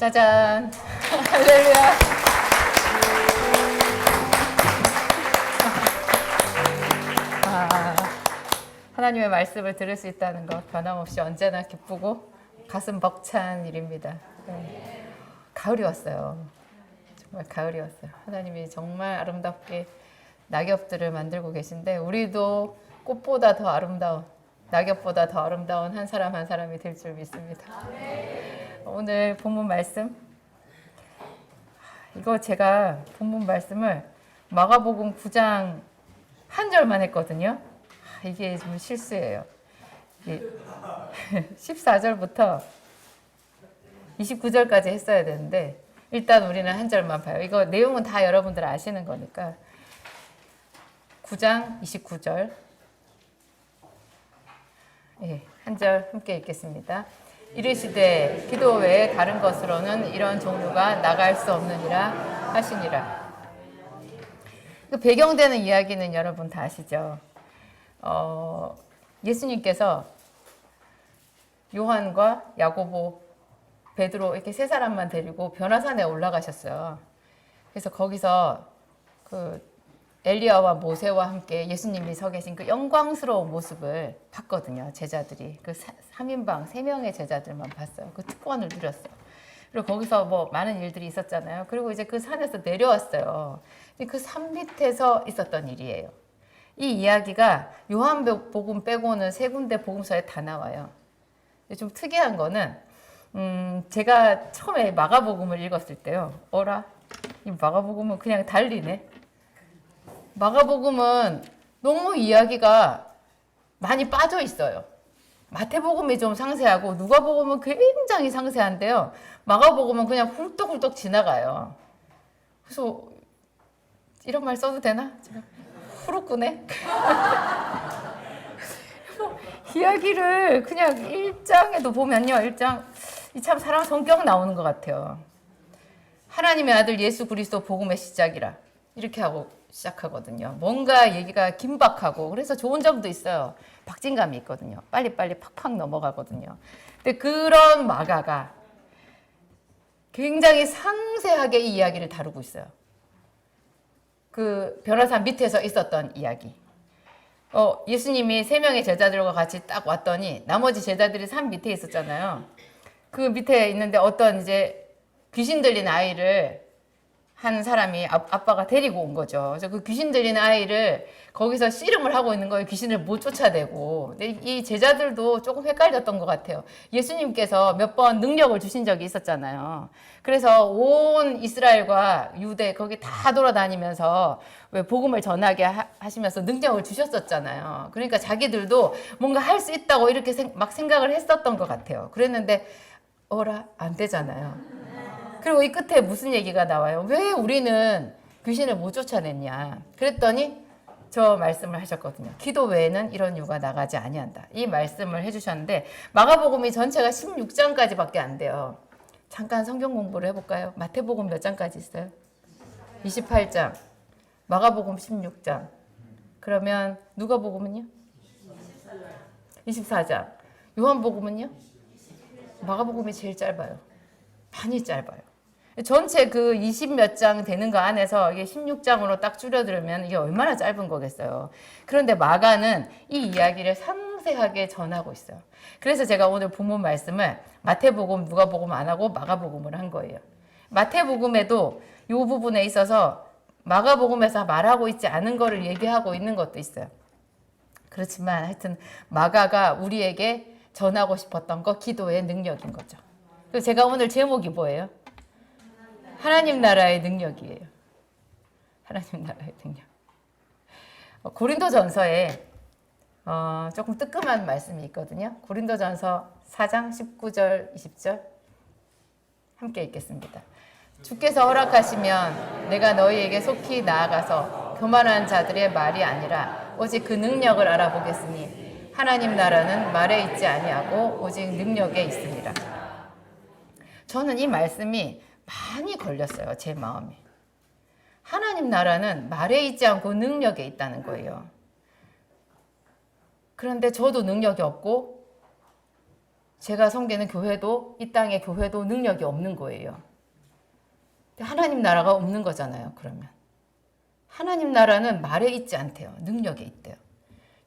짜잔. 할렐루야. 하나님의 말씀을 들을 수 있다는 것 변함없이 언제나 기쁘고 가슴 벅찬 일입니다. 네. 가을이 왔어요. 정말 가을이 왔어요. 하나님이 정말 아름답게 낙엽들을 만들고 계신데 우리도 꽃보다 더 아름다운, 낙엽보다 더 아름다운 한 사람 한 사람이 될 줄 믿습니다. 오늘 본문 말씀, 이거 제가 본문 말씀을 마가복음 9장 한 절만 했거든요. 이게 좀 실수예요. 14절부터 29절까지 했어야 되는데 일단 우리는 한 절만 봐요. 이거 내용은 다 여러분들 아시는 거니까. 9장 29절. 한 절 함께 읽겠습니다. 이르시되 기도 외에 다른 것으로는 이런 종류가 나갈 수 없느니라 하시니라. 그 배경되는 이야기는 여러분 다 아시죠? 예수님께서 요한과 야고보, 베드로 이렇게 세 사람만 데리고 변화산에 올라가셨어요. 그래서 거기서 그 엘리야와 모세와 함께 예수님이 서 계신 그 영광스러운 모습을 봤거든요. 제자들이 그 3인방 3명의 제자들만 봤어요. 그 특권을 누렸어요. 그리고 거기서 뭐 많은 일들이 있었잖아요. 그리고 이제 그 산에서 내려왔어요. 그 산 밑에서 있었던 일이에요. 이 이야기가 요한복음 빼고는 3군데 복음서에 다 나와요. 좀 특이한 거는 제가 처음에 마가복음을 읽었을 때요. 이 마가복음은 그냥 달리네. 마가복음은 너무 이야기가 많이 빠져 있어요. 마태복음이 좀 상세하고 누가복음은 굉장히 상세한데요. 마가복음은 그냥 훌떡훌떡 지나가요. 그래서 이런 말 써도 되나? 제가 후루꾸네. 이야기를 그냥 1장에도 보면요. 1장 이 참 사람 성격 나오는 것 같아요. 하나님의 아들 예수 그리스도 복음의 시작이라 이렇게 하고 시작하거든요. 뭔가 얘기가 긴박하고 그래서 좋은 점도 있어요. 박진감이 있거든요. 빨리빨리 팍팍 넘어가거든요. 근데 그런 마가가 굉장히 상세하게 이 이야기를 다루고 있어요. 그 변호사 밑에서 있었던 이야기. 예수님이 3명의 제자들과 같이 딱 왔더니 나머지 제자들이 산 밑에 있었잖아요. 그 밑에 있는데 어떤 이제 귀신 들린 아이를 한 사람이 아빠가 데리고 온 거죠. 그래서 그 귀신 들린 아이를 거기서 씨름을 하고 있는 거예요. 귀신을 못 쫓아내고. 근데 이 제자들도 조금 헷갈렸던 것 같아요. 예수님께서 몇 번 능력을 주신 적이 있었잖아요. 그래서 온 이스라엘과 유대 거기 다 돌아다니면서 왜 복음을 전하게 하시면서 능력을 주셨었잖아요. 그러니까 자기들도 뭔가 할 수 있다고 이렇게 막 생각을 했었던 것 같아요. 그랬는데 안 되잖아요. 그리고 이 끝에 무슨 얘기가 나와요? 왜 우리는 귀신을 못 쫓아냈냐? 그랬더니 저 말씀을 하셨거든요. 기도 외에는 이런 유가 나가지 아니한다. 이 말씀을 해주셨는데 마가복음이 전체가 16장까지밖에 안 돼요. 잠깐 성경 공부를 해볼까요? 마태복음 몇 장까지 있어요? 28장. 마가복음 16장. 그러면 누가복음은요? 24장. 요한복음은요? 마가복음이 제일 짧아요. 많이 짧아요. 전체 그 20몇 장 되는 거 안에서 이게 16장으로 딱 줄여들으면 이게 얼마나 짧은 거겠어요. 그런데 마가는 이 이야기를 상세하게 전하고 있어요. 그래서 제가 오늘 본문 말씀을 마태복음, 누가복음 안 하고 마가복음을 한 거예요. 마태복음에도 이 부분에 있어서 마가복음에서 말하고 있지 않은 거를 얘기하고 있는 것도 있어요. 그렇지만 하여튼 마가가 우리에게 전하고 싶었던 거 기도의 능력인 거죠. 그래서 제가 오늘 제목이 뭐예요? 하나님 나라의 능력이에요. 하나님 나라의 능력. 고린도전서에 조금 뜨끔한 말씀이 있거든요. 고린도전서 4장 19절 20절 함께 읽겠습니다. 주께서 허락하시면 내가 너희에게 속히 나아가서 교만한 자들의 말이 아니라 오직 그 능력을 알아보겠으니 하나님 나라는 말에 있지 아니하고 오직 능력에 있습니다. 저는 이 말씀이 많이 걸렸어요. 제 마음에. 하나님 나라는 말에 있지 않고 능력에 있다는 거예요. 그런데 저도 능력이 없고 제가 섬기는 교회도 이 땅의 교회도 능력이 없는 거예요. 하나님 나라가 없는 거잖아요. 그러면 하나님 나라는 말에 있지 않대요. 능력에 있대요.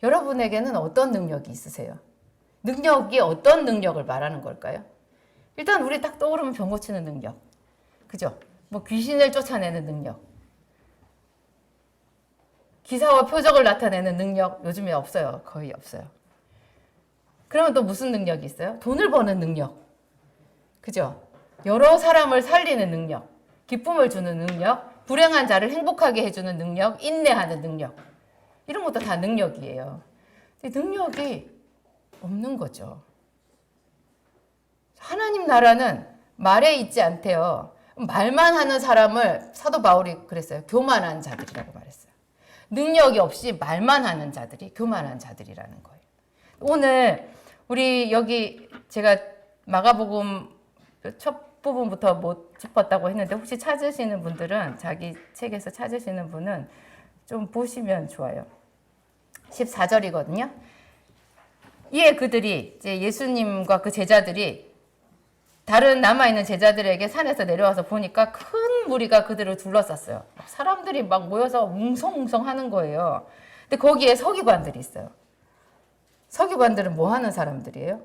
여러분에게는 어떤 능력이 있으세요? 능력이 어떤 능력을 말하는 걸까요? 일단 우리 딱 떠오르면 병 고치는 능력, 그죠? 뭐 귀신을 쫓아내는 능력, 기사와 표적을 나타내는 능력 요즘에 없어요. 거의 없어요. 그러면 또 무슨 능력이 있어요? 돈을 버는 능력, 그죠? 여러 사람을 살리는 능력, 기쁨을 주는 능력, 불행한 자를 행복하게 해주는 능력, 인내하는 능력, 이런 것도 다 능력이에요. 능력이 없는 거죠. 하나님 나라는 말에 있지 않대요. 말만 하는 사람을 사도 바울이 그랬어요. 교만한 자들이라고 말했어요. 능력이 없이 말만 하는 자들이 교만한 자들이라는 거예요. 오늘 우리 여기 제가 마가복음 첫 부분부터 못 짚었다고 했는데 혹시 찾으시는 분들은 자기 책에서 찾으시는 분은 좀 보시면 좋아요. 14절이거든요. 이에 그들이 이제 예수님과 그 제자들이 다른 남아있는 제자들에게 산에서 내려와서 보니까 큰 무리가 그들을 둘러쌌어요. 사람들이 막 모여서 웅성웅성 하는 거예요. 근데 거기에 서기관들이 있어요. 서기관들은 뭐 하는 사람들이에요?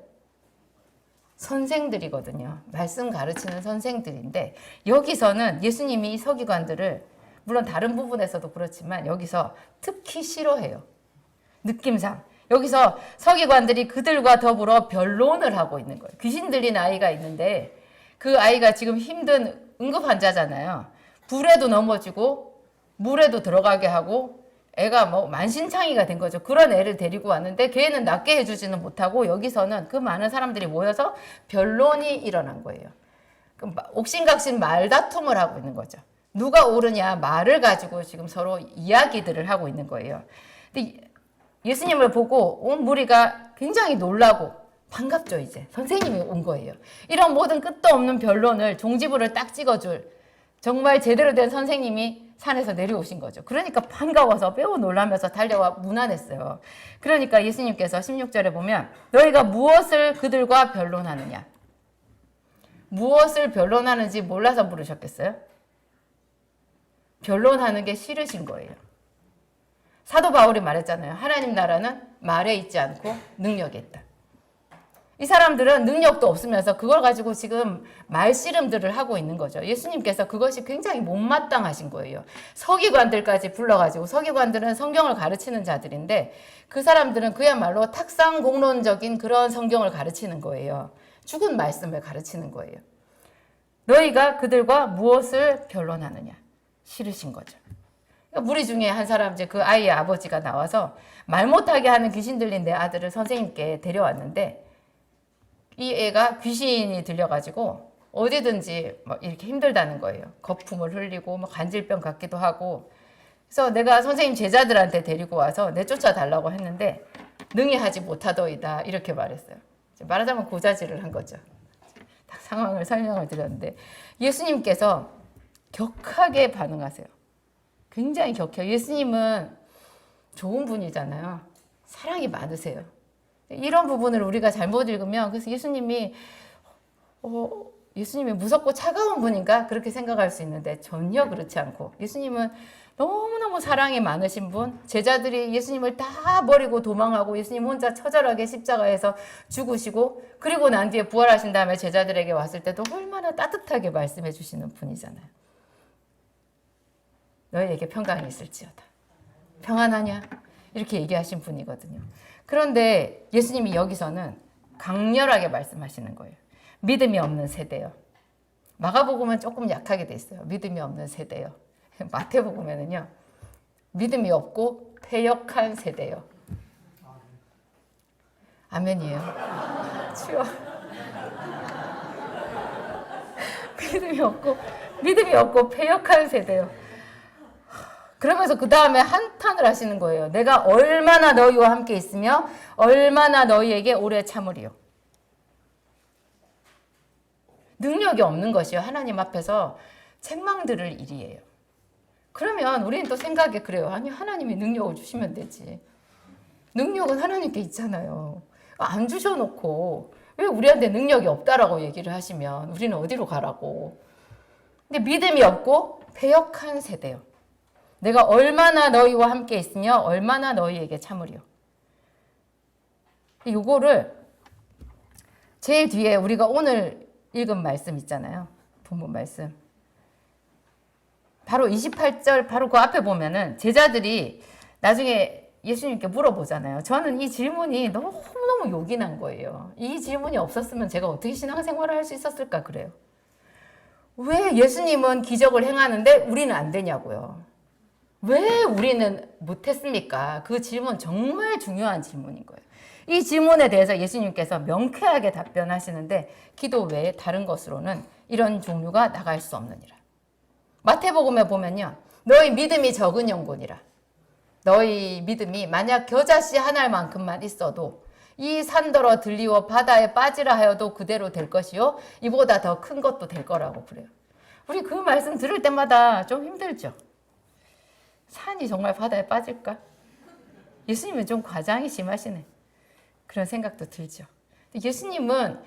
선생들이거든요. 말씀 가르치는 선생들인데 여기서는 예수님이 이 서기관들을 물론 다른 부분에서도 그렇지만 여기서 특히 싫어해요. 느낌상. 여기서 서기관들이 그들과 더불어 변론을 하고 있는 거예요. 귀신 들린 아이가 있는데 그 아이가 지금 힘든 응급 환자잖아요. 불에도 넘어지고 물에도 들어가게 하고 애가 뭐 만신창이가 된 거죠. 그런 애를 데리고 왔는데 걔는 낫게 해주지는 못하고 여기서는 그 많은 사람들이 모여서 변론이 일어난 거예요. 옥신각신 말다툼을 하고 있는 거죠. 누가 옳으냐 말을 가지고 지금 서로 이야기들을 하고 있는 거예요. 근데 예수님을 보고 온 무리가 굉장히 놀라고 반갑죠. 이제 선생님이 온 거예요. 이런 모든 끝도 없는 변론을 종지부를 딱 찍어줄 정말 제대로 된 선생님이 산에서 내려오신 거죠. 그러니까 반가워서 매우 놀라면서 달려와 문안했어요. 그러니까 예수님께서 16절에 보면 너희가 무엇을 그들과 변론하느냐. 무엇을 변론하는지 몰라서 물으셨겠어요? 변론하는 게 싫으신 거예요. 사도 바울이 말했잖아요. 하나님 나라는 말에 있지 않고 능력에 있다. 이 사람들은 능력도 없으면서 그걸 가지고 지금 말씨름들을 하고 있는 거죠. 예수님께서 그것이 굉장히 못마땅하신 거예요. 서기관들까지 불러가지고 서기관들은 성경을 가르치는 자들인데 그 사람들은 그야말로 탁상공론적인 그런 성경을 가르치는 거예요. 죽은 말씀을 가르치는 거예요. 너희가 그들과 무엇을 변론하느냐. 싫으신 거죠. 무리 중에 한 사람 이제 그 아이의 아버지가 나와서 말 못하게 하는 귀신 들린 내 아들을 선생님께 데려왔는데 이 애가 귀신이 들려가지고 어디든지 막 이렇게 힘들다는 거예요. 거품을 흘리고 막 간질병 같기도 하고. 그래서 내가 선생님 제자들한테 데리고 와서 내쫓아 달라고 했는데 능히 하지 못하더이다 이렇게 말했어요. 말하자면 고자질을 한 거죠. 딱 상황을 설명을 드렸는데 예수님께서 격하게 반응하세요. 굉장히 격해요. 예수님은 좋은 분이잖아요. 사랑이 많으세요. 이런 부분을 우리가 잘못 읽으면 그래서 예수님이 무섭고 차가운 분인가 그렇게 생각할 수 있는데 전혀 그렇지 않고 예수님은 너무너무 사랑이 많으신 분, 제자들이 예수님을 다 버리고 도망하고 예수님 혼자 처절하게 십자가에서 죽으시고 그리고 난 뒤에 부활하신 다음에 제자들에게 왔을 때도 얼마나 따뜻하게 말씀해 주시는 분이잖아요. 너희에게 평강이 있을지어다. 평안하냐? 이렇게 얘기하신 분이거든요. 그런데 예수님이 여기서는 강렬하게 말씀하시는 거예요. 믿음이 없는 세대요. 마가복음은 조금 약하게 돼 있어요. 믿음이 없는 세대요. 마태복음에는요. 믿음이 없고 패역한 세대요. 아멘이에요. 추워. 믿음이 없고 패역한 세대요. 그러면서 그 다음에 한탄을 하시는 거예요. 내가 얼마나 너희와 함께 있으며 얼마나 너희에게 오래 참으리요. 능력이 없는 것이요. 하나님 앞에서 책망 들을 일이에요. 그러면 우리는 또 생각에 그래요. 아니 하나님이 능력을 주시면 되지. 능력은 하나님께 있잖아요. 안 주셔놓고 왜 우리한테 능력이 없다라고 얘기를 하시면 우리는 어디로 가라고. 근데 믿음이 없고 패역한 세대요. 내가 얼마나 너희와 함께 있으며 얼마나 너희에게 참으리요. 요거를 제일 뒤에 우리가 오늘 읽은 말씀 있잖아요. 본문 말씀. 바로 28절 바로 그 앞에 보면은 제자들이 나중에 예수님께 물어보잖아요. 저는 이 질문이 너무너무 요긴한 거예요. 이 질문이 없었으면 제가 어떻게 신앙생활을 할 수 있었을까 그래요. 왜 예수님은 기적을 행하는데 우리는 안 되냐고요. 왜 우리는 못했습니까? 그 질문 정말 중요한 질문인 거예요. 이 질문에 대해서 예수님께서 명쾌하게 답변하시는데 기도 외에 다른 것으로는 이런 종류가 나갈 수 없느니라. 마태복음에 보면요. 너희 믿음이 적은 영혼이라. 너희 믿음이 만약 겨자씨 한 알만큼만 있어도 이 산더러 들리워 바다에 빠지라 하여도 그대로 될 것이요. 이보다 더 큰 것도 될 거라고 그래요. 우리 그 말씀 들을 때마다 좀 힘들죠. 산이 정말 바다에 빠질까? 예수님은 좀 과장이 심하시네. 그런 생각도 들죠. 예수님은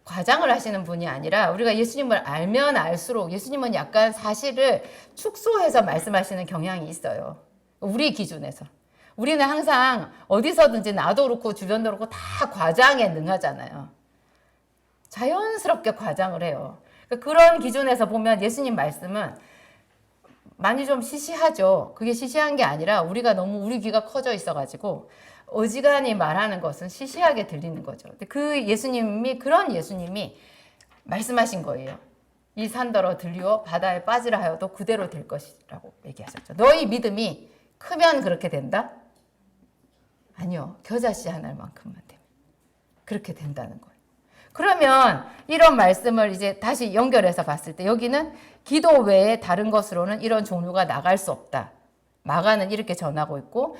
과장을 하시는 분이 아니라 우리가 예수님을 알면 알수록 예수님은 약간 사실을 축소해서 말씀하시는 경향이 있어요. 우리 기준에서. 우리는 항상 어디서든지 나도 그렇고 주변도 그렇고 다 과장에 능하잖아요. 자연스럽게 과장을 해요. 그런 기준에서 보면 예수님 말씀은 많이 좀 시시하죠. 그게 시시한 게 아니라 우리가 너무 우리 귀가 커져 있어가지고 어지간히 말하는 것은 시시하게 들리는 거죠. 그 예수님이 그런 예수님이 말씀하신 거예요. 이 산더러 들리워 바다에 빠지라 하여도 그대로 될 것이라고 얘기하셨죠. 너희 믿음이 크면 그렇게 된다? 아니요. 겨자씨 한 알만큼만 되면 그렇게 된다는 거예요. 그러면 이런 말씀을 이제 다시 연결해서 봤을 때 여기는 기도 외에 다른 것으로는 이런 종류가 나갈 수 없다. 마가는 이렇게 전하고 있고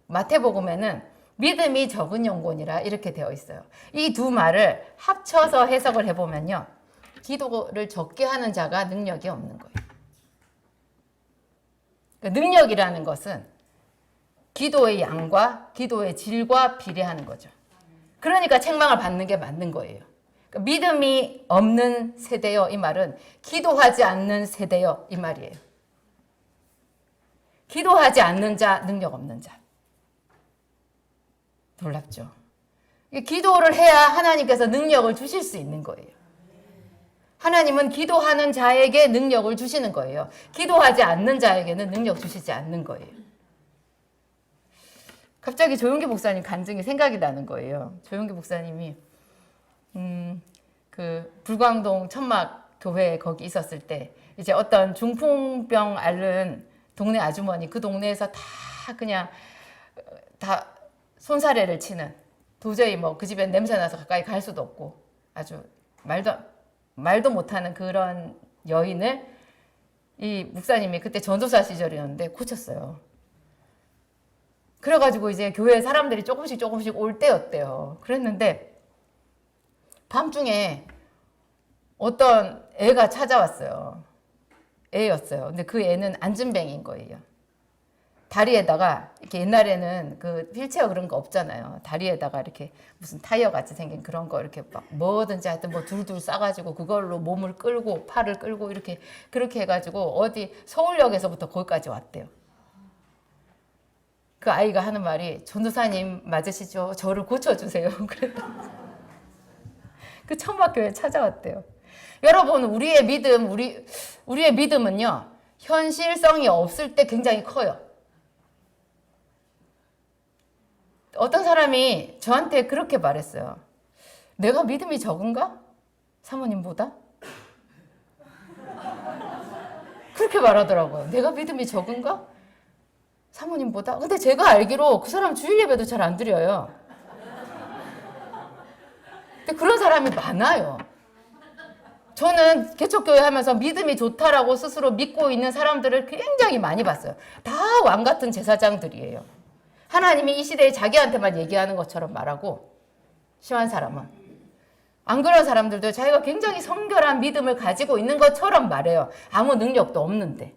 마태복음에는 믿음이 적은 영혼이라 이렇게 되어 있어요. 이 두 말을 합쳐서 해석을 해보면요. 기도를 적게 하는 자가 능력이 없는 거예요. 그러니까 능력이라는 것은 기도의 양과 기도의 질과 비례하는 거죠. 그러니까 책망을 받는 게 맞는 거예요. 그러니까 믿음이 없는 세대요. 이 말은 기도하지 않는 세대요. 이 말이에요. 기도하지 않는 자, 능력 없는 자. 놀랍죠. 기도를 해야 하나님께서 능력을 주실 수 있는 거예요. 하나님은 기도하는 자에게 능력을 주시는 거예요. 기도하지 않는 자에게는 능력 주시지 않는 거예요. 갑자기 조용기 목사님 간증이 생각이 나는 거예요. 조용기 목사님이 그 불광동 천막 교회 거기 있었을 때 이제 어떤 중풍병 앓는 동네 아주머니 그 동네에서 다 그냥 다 손사래를 치는 도저히 뭐 그 집에 냄새 나서 가까이 갈 수도 없고 아주 말도 못하는 그런 여인을 이 목사님이 그때 전도사 시절이었는데 고쳤어요. 그래가지고 이제 교회 사람들이 조금씩 올 때였대요. 그랬는데 밤중에 어떤 애가 찾아왔어요. 애였어요. 근데 그 애는 안진뱅인 거예요. 다리에다가 이렇게 옛날에는 그 휠체어 그런 거 없잖아요. 다리에다가 이렇게 무슨 타이어 같이 생긴 그런 거 이렇게 막 뭐든지 하여튼 뭐 둘둘 싸가지고 그걸로 몸을 끌고 팔을 끌고 이렇게 그렇게 해가지고 어디 서울역에서부터 거기까지 왔대요. 그 아이가 하는 말이 전도사님 맞으시죠? 저를 고쳐주세요. 그랬다. 그 천막교회 찾아왔대요. 여러분 우리의 믿음은요 현실성이 없을 때 굉장히 커요. 어떤 사람이 저한테 그렇게 말했어요. 내가 믿음이 적은가? 사모님보다? 그렇게 말하더라고요. 내가 믿음이 적은가? 사모님보다? 근데 제가 알기로 그 사람 주일 예배도 잘 안 드려요. 근데 그런 사람이 많아요. 저는 개척교회 하면서 믿음이 좋다라고 스스로 믿고 있는 사람들을 굉장히 많이 봤어요. 다 왕 같은 제사장들이에요. 하나님이 이 시대에 자기한테만 얘기하는 것처럼 말하고 심한 사람은 안 그런 사람들도 자기가 굉장히 성결한 믿음을 가지고 있는 것처럼 말해요. 아무 능력도 없는데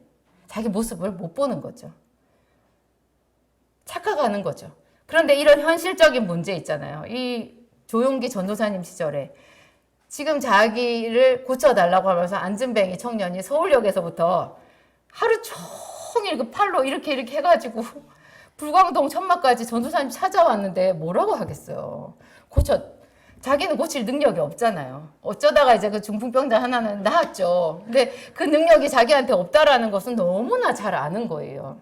자기 모습을 못 보는 거죠. 착각하는 거죠. 그런데 이런 현실적인 문제 있잖아요. 이 조용기 전도사님 시절에 지금 자기를 고쳐달라고 하면서 안진뱅이 청년이 서울역에서부터 하루 종일 그 팔로 이렇게 해가지고 불광동 천막까지 전도사님 찾아왔는데 뭐라고 하겠어요. 자기는 고칠 능력이 없잖아요. 어쩌다가 이제 그 중풍병자 하나는 나았죠. 근데 그 능력이 자기한테 없다라는 것은 너무나 잘 아는 거예요.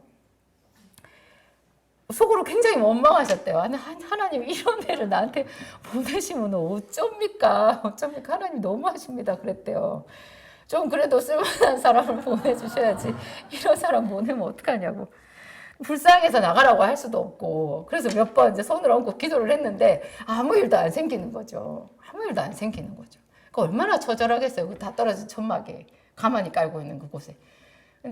속으로 굉장히 원망하셨대요. 하나님 이런 애를 나한테 보내시면 어쩝니까? 하나님 너무하십니다. 그랬대요. 좀 그래도 쓸만한 사람을 보내주셔야지 이런 사람 보내면 어떡하냐고. 불쌍해서 나가라고 할 수도 없고. 그래서 몇 번 이제 손을 얹고 기도를 했는데 아무 일도 안 생기는 거죠. 아무 일도 안 생기는 거죠. 얼마나 처절하겠어요. 그 다 떨어진 천막에 가만히 깔고 있는 그곳에.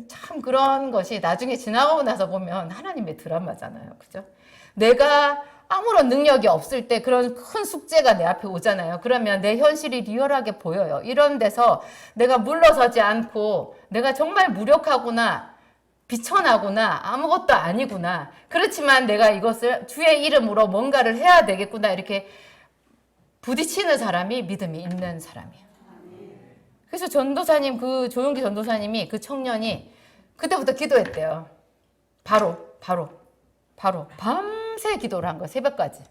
참 그런 것이 나중에 지나가고 나서 보면 하나님의 드라마잖아요. 그죠? 내가 아무런 능력이 없을 때 그런 큰 숙제가 내 앞에 오잖아요. 그러면 내 현실이 리얼하게 보여요. 이런 데서 내가 물러서지 않고 내가 정말 무력하구나, 비천하구나, 아무것도 아니구나. 그렇지만 내가 이것을 주의 이름으로 뭔가를 해야 되겠구나. 이렇게 부딪히는 사람이 믿음이 있는 사람이에요. 그래서 전도사님, 그 조용기 전도사님이 그 청년이 그때부터 기도했대요. 바로 밤새 기도를 한 거예요. 새벽까지.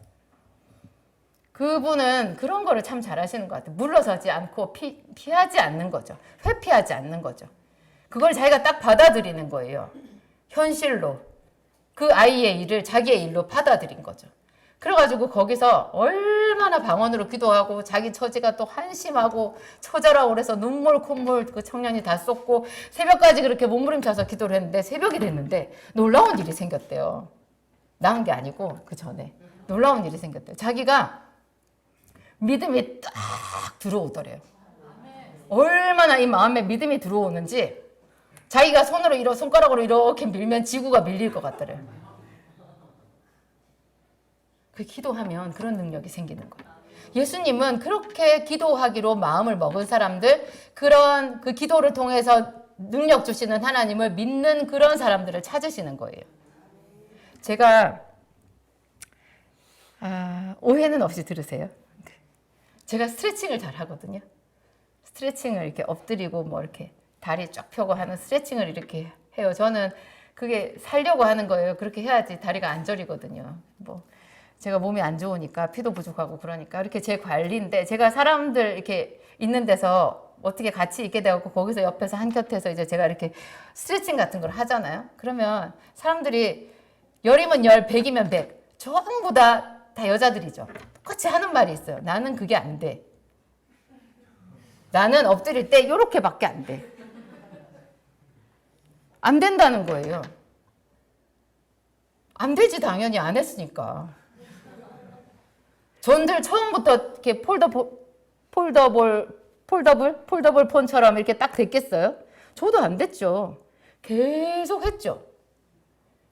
그분은 그런 거를 참 잘하시는 것 같아요. 물러서지 않고 피하지 않는 거죠. 회피하지 않는 거죠. 그걸 자기가 딱 받아들이는 거예요. 현실로. 그 아이의 일을 자기의 일로 받아들인 거죠. 그래가지고 거기서 얼마나 방언으로 기도하고 자기 처지가 또 한심하고 처절하고 그래서 눈물 콧물 그 청년이 다 쏟고 새벽까지 그렇게 몸부림쳐서 기도를 했는데 새벽이 됐는데 놀라운 일이 생겼대요. 나은 게 아니고 그 전에 놀라운 일이 생겼대요. 자기가 믿음이 딱 들어오더래요. 얼마나 이 마음에 믿음이 들어오는지 자기가 손가락으로 이렇게 밀면 지구가 밀릴 것 같더래요. 그 기도하면 그런 능력이 생기는 거예요. 예수님은 그렇게 기도하기로 마음을 먹은 사람들, 그런 그 기도를 통해서 능력 주시는 하나님을 믿는 그런 사람들을 찾으시는 거예요. 제가 오해는 없이 들으세요. 제가 스트레칭을 잘 하거든요. 스트레칭을 이렇게 엎드리고 뭐 이렇게 다리 쫙 펴고 하는 스트레칭을 이렇게 해요. 저는 그게 살려고 하는 거예요. 그렇게 해야지 다리가 안 저리거든요. 뭐 제가 몸이 안 좋으니까 피도 부족하고 그러니까 이렇게 제 관리인데 제가 사람들 이렇게 있는 데서 어떻게 같이 있게 되고 거기서 옆에서 한 곁에서 이제 제가 이렇게 스트레칭 같은 걸 하잖아요. 그러면 사람들이 10이면 10, 100이면 100 전부 다 여자들이죠. 똑같이 하는 말이 있어요. 나는 그게 안 돼. 나는 엎드릴 때 이렇게밖에 안 돼. 안 된다는 거예요. 안 되지 당연히 안 했으니까. 전들 처음부터 이렇게 폴더블 폰처럼 이렇게 딱 됐겠어요? 저도 안 됐죠. 계속 했죠.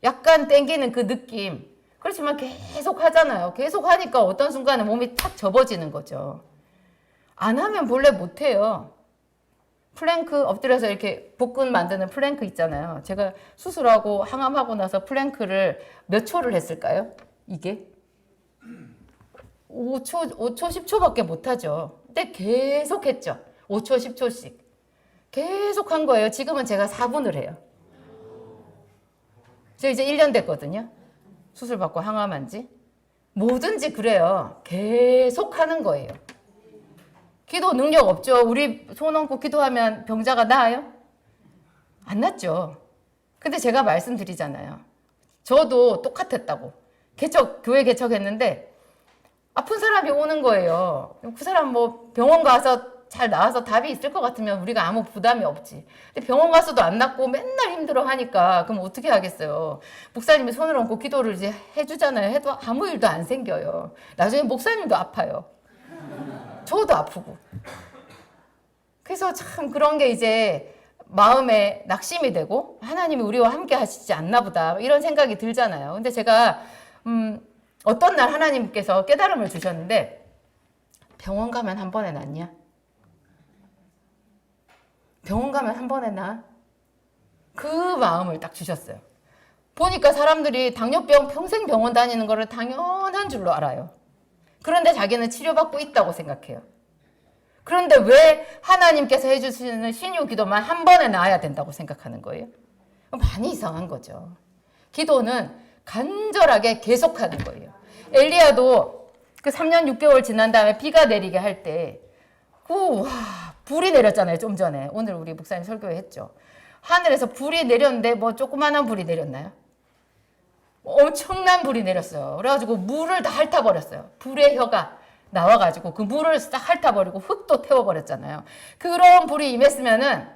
약간 땡기는 그 느낌. 그렇지만 계속 하잖아요. 계속 하니까 어떤 순간에 몸이 탁 접어지는 거죠. 안 하면 본래 못 해요. 플랭크 엎드려서 이렇게 복근 만드는 플랭크 있잖아요. 제가 수술하고 항암하고 나서 플랭크를 몇 초를 했을까요? 이게? 5초, 10초밖에 못하죠. 근데 계속 했죠. 5초, 10초씩. 계속 한 거예요. 지금은 제가 4분을 해요. 제가 이제 1년 됐거든요. 수술 받고 항암한 지. 뭐든지 그래요. 계속 하는 거예요. 기도 능력 없죠. 우리 손 얹고 기도하면 병자가 나아요? 안 낫죠. 근데 제가 말씀드리잖아요. 저도 똑같았다고. 교회 개척했는데 아픈 사람이 오는 거예요. 그 사람 뭐 병원 가서 잘 나와서 답이 있을 것 같으면 우리가 아무 부담이 없지. 근데 병원 가서도 안 낫고 맨날 힘들어 하니까 그럼 어떻게 하겠어요. 목사님이 손을 얹고 기도를 이제 해주잖아요. 해도 아무 일도 안 생겨요. 나중에 목사님도 아파요. 저도 아프고. 그래서 참 그런 게 이제 마음에 낙심이 되고 하나님이 우리와 함께 하시지 않나 보다 이런 생각이 들잖아요. 근데 제가 어떤 날 하나님께서 깨달음을 주셨는데 병원 가면 한 번에 낫냐? 병원 가면 한 번에 나? 그 마음을 딱 주셨어요. 보니까 사람들이 당뇨병 평생 병원 다니는 거를 당연한 줄로 알아요. 그런데 자기는 치료받고 있다고 생각해요. 그런데 왜 하나님께서 해주시는 신유 기도만 한 번에 나아야 된다고 생각하는 거예요? 많이 이상한 거죠. 기도는 간절하게 계속하는 거예요. 엘리야도 그 3년 6개월 지난 다음에 비가 내리게 할 때, 불이 내렸잖아요. 좀 전에. 오늘 우리 목사님 설교회 했죠. 하늘에서 불이 내렸는데 뭐 조그마한 불이 내렸나요? 엄청난 불이 내렸어요. 그래가지고 물을 다 핥아버렸어요. 불의 혀가 나와가지고 그 물을 싹 핥아버리고 흙도 태워버렸잖아요. 그런 불이 임했으면은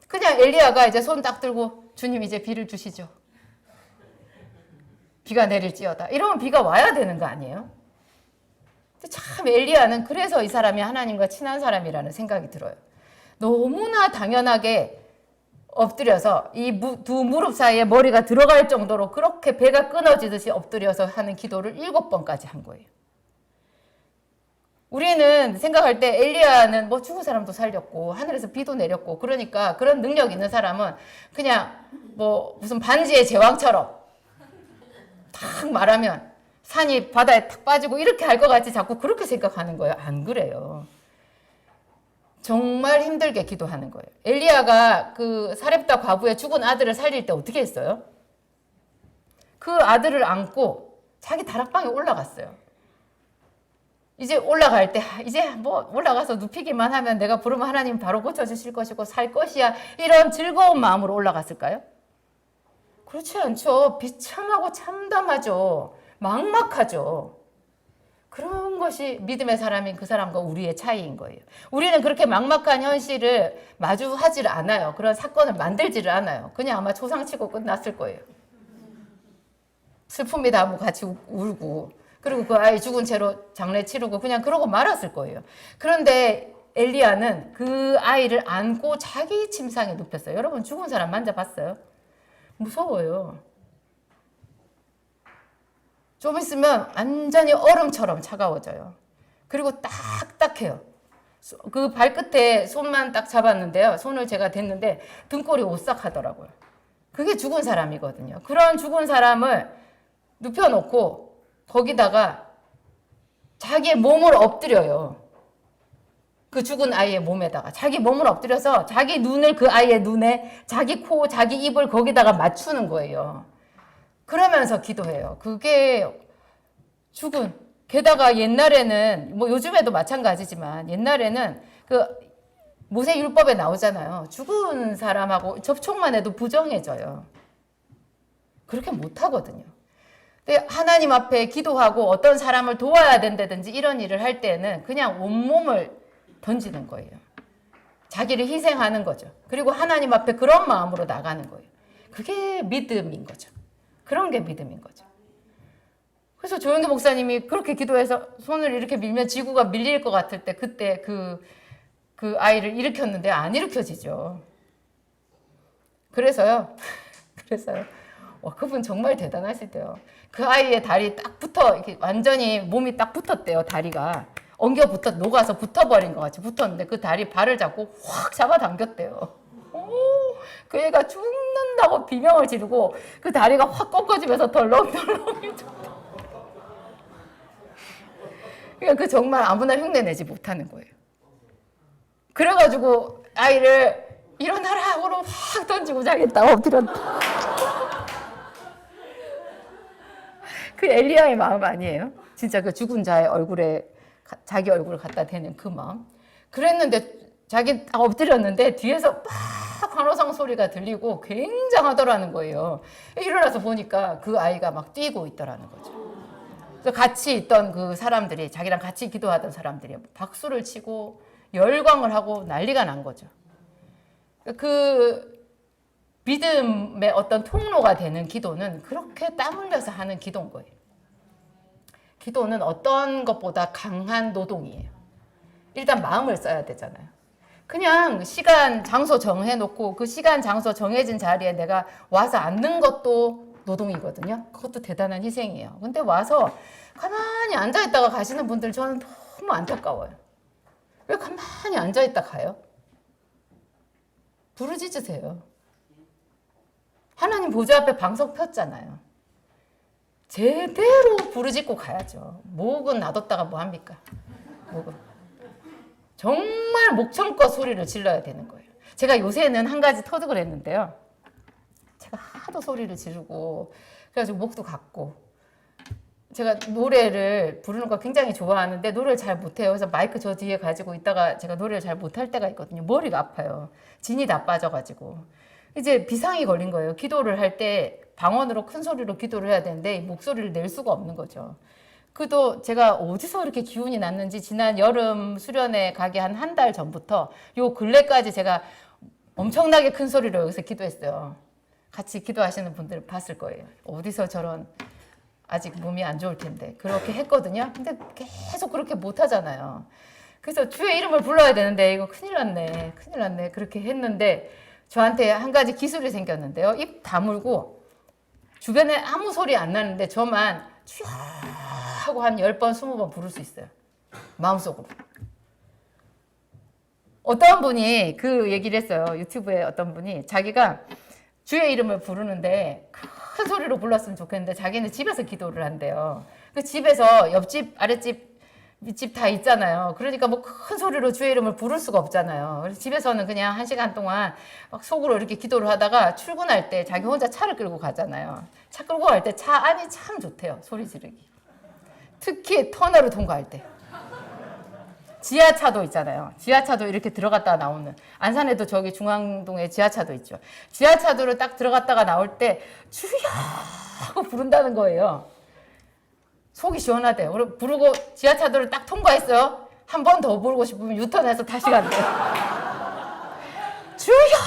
그냥 엘리야가 이제 손 딱 들고 주님 이제 비를 주시죠. 비가 내릴지어다. 이러면 비가 와야 되는 거 아니에요? 참 엘리야는 그래서 이 사람이 하나님과 친한 사람이라는 생각이 들어요. 너무나 당연하게 엎드려서 이 두 무릎 사이에 머리가 들어갈 정도로 그렇게 배가 끊어지듯이 엎드려서 하는 기도를 7번까지 한 거예요. 우리는 생각할 때 엘리야는 뭐 죽은 사람도 살렸고 하늘에서 비도 내렸고 그러니까 그런 능력 있는 사람은 그냥 뭐 무슨 반지의 제왕처럼 탁 말하면 산이 바다에 탁 빠지고 이렇게 할 것 같이 자꾸 그렇게 생각하는 거예요. 안 그래요. 정말 힘들게 기도하는 거예요. 엘리야가 그 사렙다 과부의 죽은 아들을 살릴 때 어떻게 했어요? 그 아들을 안고 자기 다락방에 올라갔어요. 이제 올라갈 때 이제 뭐 올라가서 눕히기만 하면 내가 부르면 하나님 바로 고쳐주실 것이고 살 것이야. 이런 즐거운 마음으로 올라갔을까요? 그렇지 않죠. 비참하고 참담하죠. 막막하죠. 그런 것이 믿음의 사람인 그 사람과 우리의 차이인 거예요. 우리는 그렇게 막막한 현실을 마주하지를 않아요. 그런 사건을 만들지를 않아요. 그냥 아마 초상치고 끝났을 거예요. 슬픔이 다 뭐 같이 울고 그리고 그 아이 죽은 채로 장례 치르고 그냥 그러고 말았을 거예요. 그런데 엘리야는 그 아이를 안고 자기 침상에 눕혔어요. 여러분 죽은 사람 만져봤어요? 무서워요. 좀 있으면 완전히 얼음처럼 차가워져요. 그리고 딱딱해요. 그 발끝에 손만 딱 잡았는데요. 손을 제가 댔는데 등골이 오싹하더라고요. 그게 죽은 사람이거든요. 그런 죽은 사람을 눕혀놓고 거기다가 자기의 몸을 엎드려요. 그 죽은 아이의 몸에다가 자기 몸을 엎드려서 자기 눈을 그 아이의 눈에 자기 코, 자기 입을 거기다가 맞추는 거예요. 그러면서 기도해요. 그게 죽은, 게다가 옛날에는 뭐 요즘에도 마찬가지지만 옛날에는 그 모세 율법에 나오잖아요. 죽은 사람하고 접촉만 해도 부정해져요. 그렇게 못하거든요. 근데 하나님 앞에 기도하고 어떤 사람을 도와야 된다든지 이런 일을 할 때는 그냥 온몸을 던지는 거예요. 자기를 희생하는 거죠. 그리고 하나님 앞에 그런 마음으로 나가는 거예요. 그게 믿음인 거죠. 그런 게 믿음인 거죠. 그래서 조영기 목사님이 그렇게 기도해서 손을 이렇게 밀면 지구가 밀릴 것 같을 때 그때 그 아이를 일으켰는데 안 일으켜지죠. 그래서요. 그분 정말 대단하시대요. 그 아이의 다리 딱 붙어, 이렇게 완전히 몸이 딱 붙었대요, 다리가. 녹아서 붙어버린 것 같이 붙었는데 그 다리 발을 잡고 확 잡아당겼대요. 그 애가 죽는다고 비명을 지르고 그 다리가 확 꺾어지면서 덜렁덜렁해졌대. 그러니까 그 정말 아무나 흉내내지 못하는 거예요. 그래가지고 아이를 일어나라 하고 확 던지고 자겠다 엎드렸다. 그 엘리야의 마음 아니에요? 진짜 그 죽은 자의 얼굴에 자기 얼굴을 갖다 대는 그 마음. 그랬는데 자기 딱 엎드렸는데 뒤에서 막 환호성 소리가 들리고 굉장하더라는 거예요. 일어나서 보니까 그 아이가 막 뛰고 있더라는 거죠. 그래서 같이 있던 그 사람들이, 자기랑 같이 기도하던 사람들이 박수를 치고 열광을 하고 난리가 난 거죠. 그 믿음의 어떤 통로가 되는 기도는 그렇게 땀 흘려서 하는 기도인 거예요. 기도는 어떤 것보다 강한 노동이에요. 일단 마음을 써야 되잖아요. 그냥 시간, 장소 정해놓고 그 시간, 장소 정해진 자리에 내가 와서 앉는 것도 노동이거든요. 그것도 대단한 희생이에요. 근데 와서 가만히 앉아있다가 가시는 분들 저는 너무 안타까워요. 왜 가만히 앉아있다 가요? 부르짖으세요. 하나님 보좌 앞에 방석 폈잖아요. 제대로 부르짖고 가야죠. 목은 놔뒀다가 뭐 합니까? 목은. 정말 목청껏 소리를 질러야 되는 거예요. 제가 요새는 한 가지 터득을 했는데요. 제가 하도 소리를 지르고 그래가지고 목도 갔고 제가 노래를 부르는 거 굉장히 좋아하는데 노래를 잘 못해요. 그래서 마이크 저 뒤에 가지고 있다가 제가 노래를 잘 못할 때가 있거든요. 머리가 아파요. 진이 다 빠져가지고. 이제 비상이 걸린 거예요. 기도를 할 때 방언으로 큰 소리로 기도를 해야 되는데 목소리를 낼 수가 없는 거죠. 그도 제가 어디서 이렇게 기운이 났는지 지난 여름 수련회 가기 한 달 전부터 요 근래까지 제가 엄청나게 큰 소리로 여기서 기도했어요. 같이 기도하시는 분들 봤을 거예요. 어디서 저런 아직 몸이 안 좋을 텐데 그렇게 했거든요. 근데 계속 그렇게 못 하잖아요. 그래서 주의 이름을 불러야 되는데 이거 큰일 났네. 큰일 났네. 그렇게 했는데 저한테 한 가지 기술이 생겼는데요. 입 다물고 주변에 아무 소리 안 나는데 저만 주여 하고 한 10번, 20번 부를 수 있어요. 마음속으로. 어떤 분이 그 얘기를 했어요. 유튜브에 어떤 분이 자기가 주의 이름을 부르는데 큰 소리로 불렀으면 좋겠는데 자기는 집에서 기도를 한대요. 그 집에서 옆집, 아랫집, 윗집 다 있잖아요. 그러니까 뭐 큰 소리로 주의 이름을 부를 수가 없잖아요. 그래서 집에서는 그냥 1시간 동안 막 속으로 이렇게 기도를 하다가 출근할 때 자기 혼자 차를 끌고 가잖아요. 차 끌고 갈 때 차 안이 참 좋대요. 소리 지르기. 특히 터널을 통과할 때. 지하차도 있잖아요. 지하차도 이렇게 들어갔다가 나오는. 안산에도 저기 중앙동에 지하차도 있죠. 지하차도를 딱 들어갔다가 나올 때 주여 하고 부른다는 거예요. 속이 시원하대요. 부르고 지하차도를 딱 통과했어요. 한 번 더 부르고 싶으면 유턴해서 다시 간대요. 주여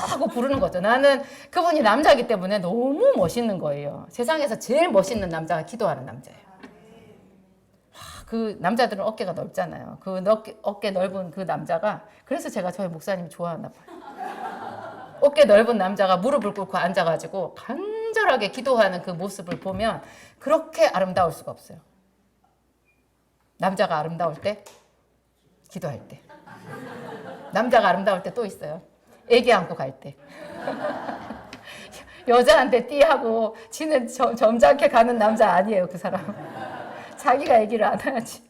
하고 부르는 거죠. 나는 그분이 남자이기 때문에 너무 멋있는 거예요. 세상에서 제일 멋있는 남자가 기도하는 남자예요. 그 남자들은 어깨가 넓잖아요. 그 어깨 넓은 그 남자가 그래서 제가 저희 목사님이 좋아하나 봐요. 어깨 넓은 남자가 무릎을 꿇고 앉아가지고 간절하게 기도하는 그 모습을 보면 그렇게 아름다울 수가 없어요. 남자가 아름다울 때, 기도할 때. 남자가 아름다울 때 또 있어요. 애기 안고 갈 때. 여자한테 띠하고 지는 점잖게 가는 남자 아니에요, 그 사람. 자기가 얘기를 안 해야지.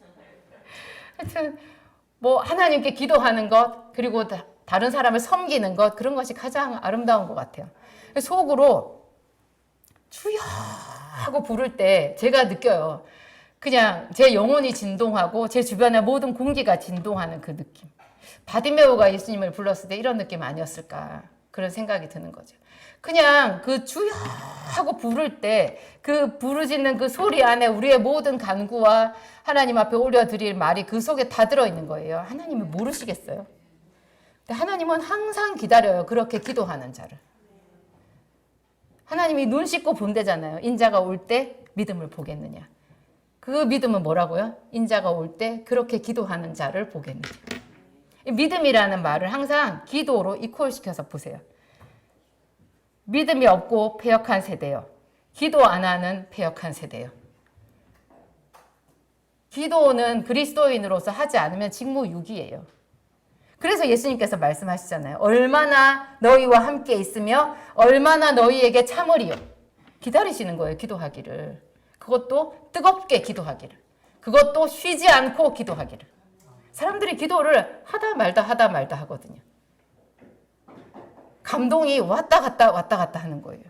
하여튼 뭐 하나님께 기도하는 것 그리고 다른 사람을 섬기는 것 그런 것이 가장 아름다운 것 같아요. 속으로 주여 하고 부를 때 제가 느껴요. 그냥 제 영혼이 진동하고 제 주변의 모든 공기가 진동하는 그 느낌. 바디메오가 예수님을 불렀을 때 이런 느낌 아니었을까 그런 생각이 드는 거죠. 그냥 그 주여 하고 부를 때 그 부르짖는 그 소리 안에 우리의 모든 간구와 하나님 앞에 올려드릴 말이 그 속에 다 들어있는 거예요. 하나님은 모르시겠어요? 근데 하나님은 항상 기다려요. 그렇게 기도하는 자를. 하나님이 눈 씻고 본대잖아요. 인자가 올 때 믿음을 보겠느냐. 그 믿음은 뭐라고요? 인자가 올 때 그렇게 기도하는 자를 보겠느냐. 믿음이라는 말을 항상 기도로 이퀄시켜서 보세요. 믿음이 없고 패역한 세대요. 기도 안 하는 패역한 세대요. 기도는 그리스도인으로서 하지 않으면 직무유기예요. 그래서 예수님께서 말씀하시잖아요. 얼마나 너희와 함께 있으며 얼마나 너희에게 참으리요. 기다리시는 거예요. 기도하기를. 그것도 뜨겁게 기도하기를. 그것도 쉬지 않고 기도하기를. 사람들이 기도를 하다 말다 하거든요. 감동이 왔다 갔다 하는 거예요.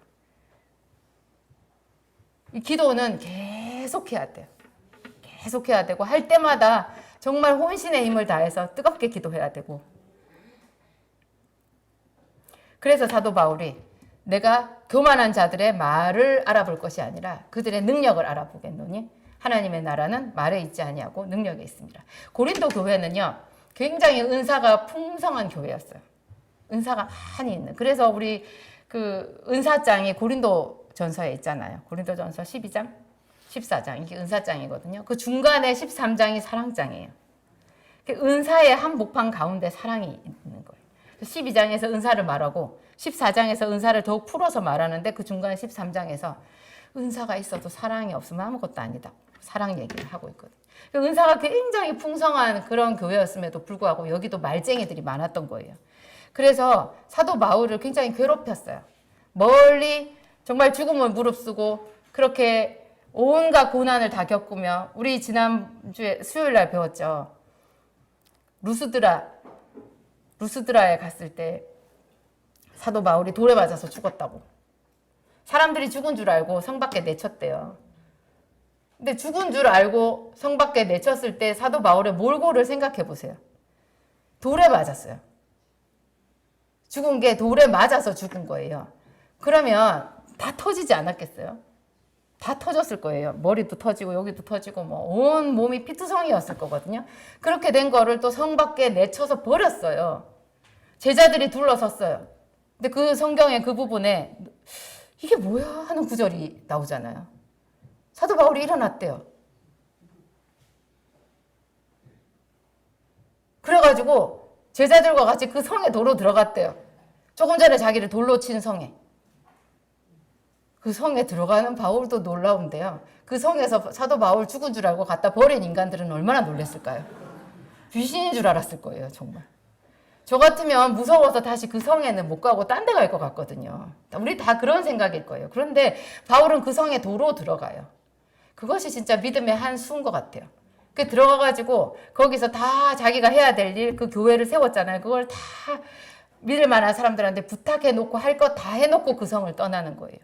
이 기도는 계속해야 돼요. 계속해야 되고 할 때마다 정말 혼신의 힘을 다해서 뜨겁게 기도해야 되고. 그래서 사도 바울이 내가 교만한 자들의 말을 알아볼 것이 아니라 그들의 능력을 알아보겠노니 하나님의 나라는 말에 있지 아니하고 능력에 있습니다. 고린도 교회는요 굉장히 은사가 풍성한 교회였어요. 은사가 많이 있는. 그래서 우리 그 은사장이 고린도 전서에 있잖아요. 고린도 전서 12장, 14장 이게 은사장이거든요. 그 중간에 13장이 사랑장이에요. 은사의 한복판 가운데 사랑이 있는 거예요. 12장에서 은사를 말하고 14장에서 은사를 더욱 풀어서 말하는데 그 중간 13장에서 은사가 있어도 사랑이 없으면 아무것도 아니다. 사랑 얘기를 하고 있거든요. 은사가 굉장히 풍성한 그런 교회였음에도 불구하고 여기도 말쟁이들이 많았던 거예요. 그래서 사도 바울을 굉장히 괴롭혔어요. 멀리 정말 죽음을 무릅쓰고 그렇게 온갖 고난을 다 겪으며 우리 지난주에 수요일 날 배웠죠. 루스드라에 갔을 때 사도 바울이 돌에 맞아서 죽었다고. 사람들이 죽은 줄 알고 성 밖에 내쳤대요. 근데 죽은 줄 알고 성 밖에 내쳤을 때 사도 바울의 몰골을 생각해 보세요. 돌에 맞았어요. 죽은 게 돌에 맞아서 죽은 거예요. 그러면 다 터지지 않았겠어요? 다 터졌을 거예요. 머리도 터지고 여기도 터지고 뭐 온 몸이 피투성이었을 거거든요. 그렇게 된 거를 또 성 밖에 내쳐서 버렸어요. 제자들이 둘러섰어요. 근데 그 성경의 그 부분에 이게 뭐야 하는 구절이 나오잖아요. 사도 바울이 일어났대요. 그래가지고 제자들과 같이 그 성에 도로 들어갔대요. 조금 전에 자기를 돌로 친 성에. 그 성에 들어가는 바울도 놀라운데요. 그 성에서 사도 바울 죽은 줄 알고 갖다 버린 인간들은 얼마나 놀랐을까요? 귀신인 줄 알았을 거예요, 정말. 저 같으면 무서워서 다시 그 성에는 못 가고 딴 데 갈 것 같거든요. 우리 다 그런 생각일 거예요. 그런데 바울은 그 성에 도로 들어가요. 그것이 진짜 믿음의 한 수인 것 같아요. 그 들어가가지고 거기서 다 자기가 해야 될 일, 그 교회를 세웠잖아요. 그걸 다 믿을 만한 사람들한테 부탁해 놓고 할 것 다 해놓고 그 성을 떠나는 거예요.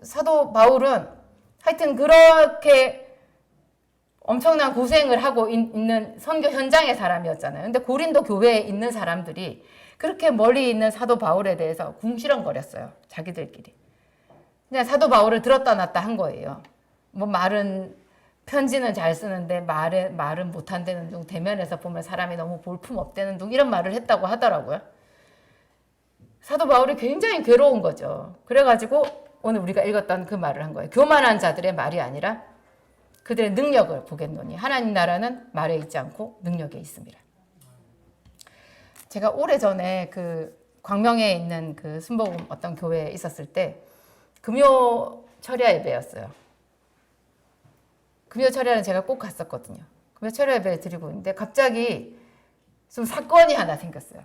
사도 바울은 하여튼 그렇게 엄청난 고생을 하고 있는 선교 현장의 사람이었잖아요. 근데 고린도 교회에 있는 사람들이 그렇게 멀리 있는 사도 바울에 대해서 궁시렁거렸어요. 자기들끼리. 그냥 사도 바울을 들었다 놨다 한 거예요. 뭐 말은 편지는 잘 쓰는데 말은 못한다는 둥, 대면에서 보면 사람이 너무 볼품없다는 둥 이런 말을 했다고 하더라고요. 사도 바울이 굉장히 괴로운 거죠. 그래가지고 오늘 우리가 읽었던 그 말을 한 거예요. 교만한 자들의 말이 아니라 그들의 능력을 보겠노니 하나님 나라는 말에 있지 않고 능력에 있습니다. 제가 오래전에 그 광명에 있는 그 순복음 어떤 교회에 있었을 때 금요 철야 예배였어요. 금요 철야는 제가 꼭 갔었거든요. 금요 철야 예배 드리고 있는데 갑자기 좀 사건이 하나 생겼어요.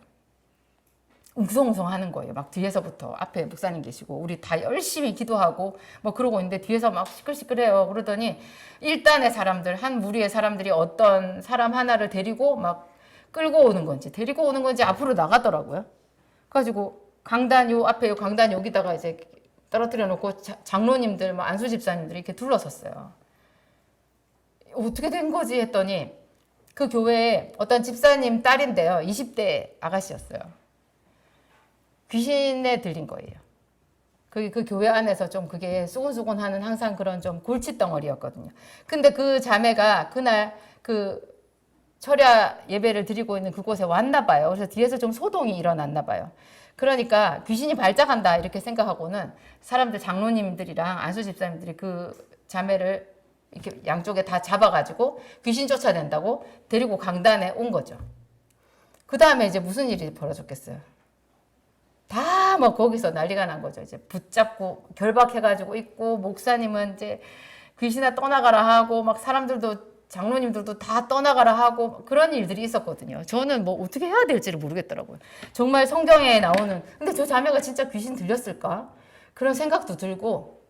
웅성웅성 하는 거예요. 막 뒤에서부터 앞에 목사님 계시고 우리 다 열심히 기도하고 뭐 그러고 있는데 뒤에서 막 시끌시끌해요. 그러더니 일단의 사람들, 한 무리의 사람들이 어떤 사람 하나를 데리고 막 끌고 오는 건지 앞으로 나가더라고요. 그래가지고 강단 요 앞에 요 강단 여기다가 이제 떨어뜨려 놓고 장로님들, 뭐 안수 집사님들이 이렇게 둘러섰어요. 어떻게 된 거지 했더니 그 교회에 어떤 집사님 딸인데요. 20대 아가씨였어요. 귀신에 들린 거예요. 그 교회 안에서 좀 그게 수근수근하는 항상 그런 좀 골칫덩어리였거든요. 근데 그 자매가 그날 그 철야 예배를 드리고 있는 그곳에 왔나 봐요. 그래서 뒤에서 좀 소동이 일어났나 봐요. 그러니까 귀신이 발작한다 이렇게 생각하고는 사람들 장로님들이랑 안수 집사님들이 그 자매를 이렇게 양쪽에 다 잡아가지고 귀신 쫓아낸다고 데리고 강단에 온 거죠. 그 다음에 이제 무슨 일이 벌어졌겠어요? 다 뭐 거기서 난리가 난 거죠. 이제 붙잡고 결박해가지고 있고 목사님은 이제 귀신아 떠나가라 하고 막 사람들도 장로님들도 다 떠나가라 하고 그런 일들이 있었거든요. 저는 뭐 어떻게 해야 될지를 모르겠더라고요. 정말 성경에 나오는 근데 저 자매가 진짜 귀신 들렸을까? 그런 생각도 들고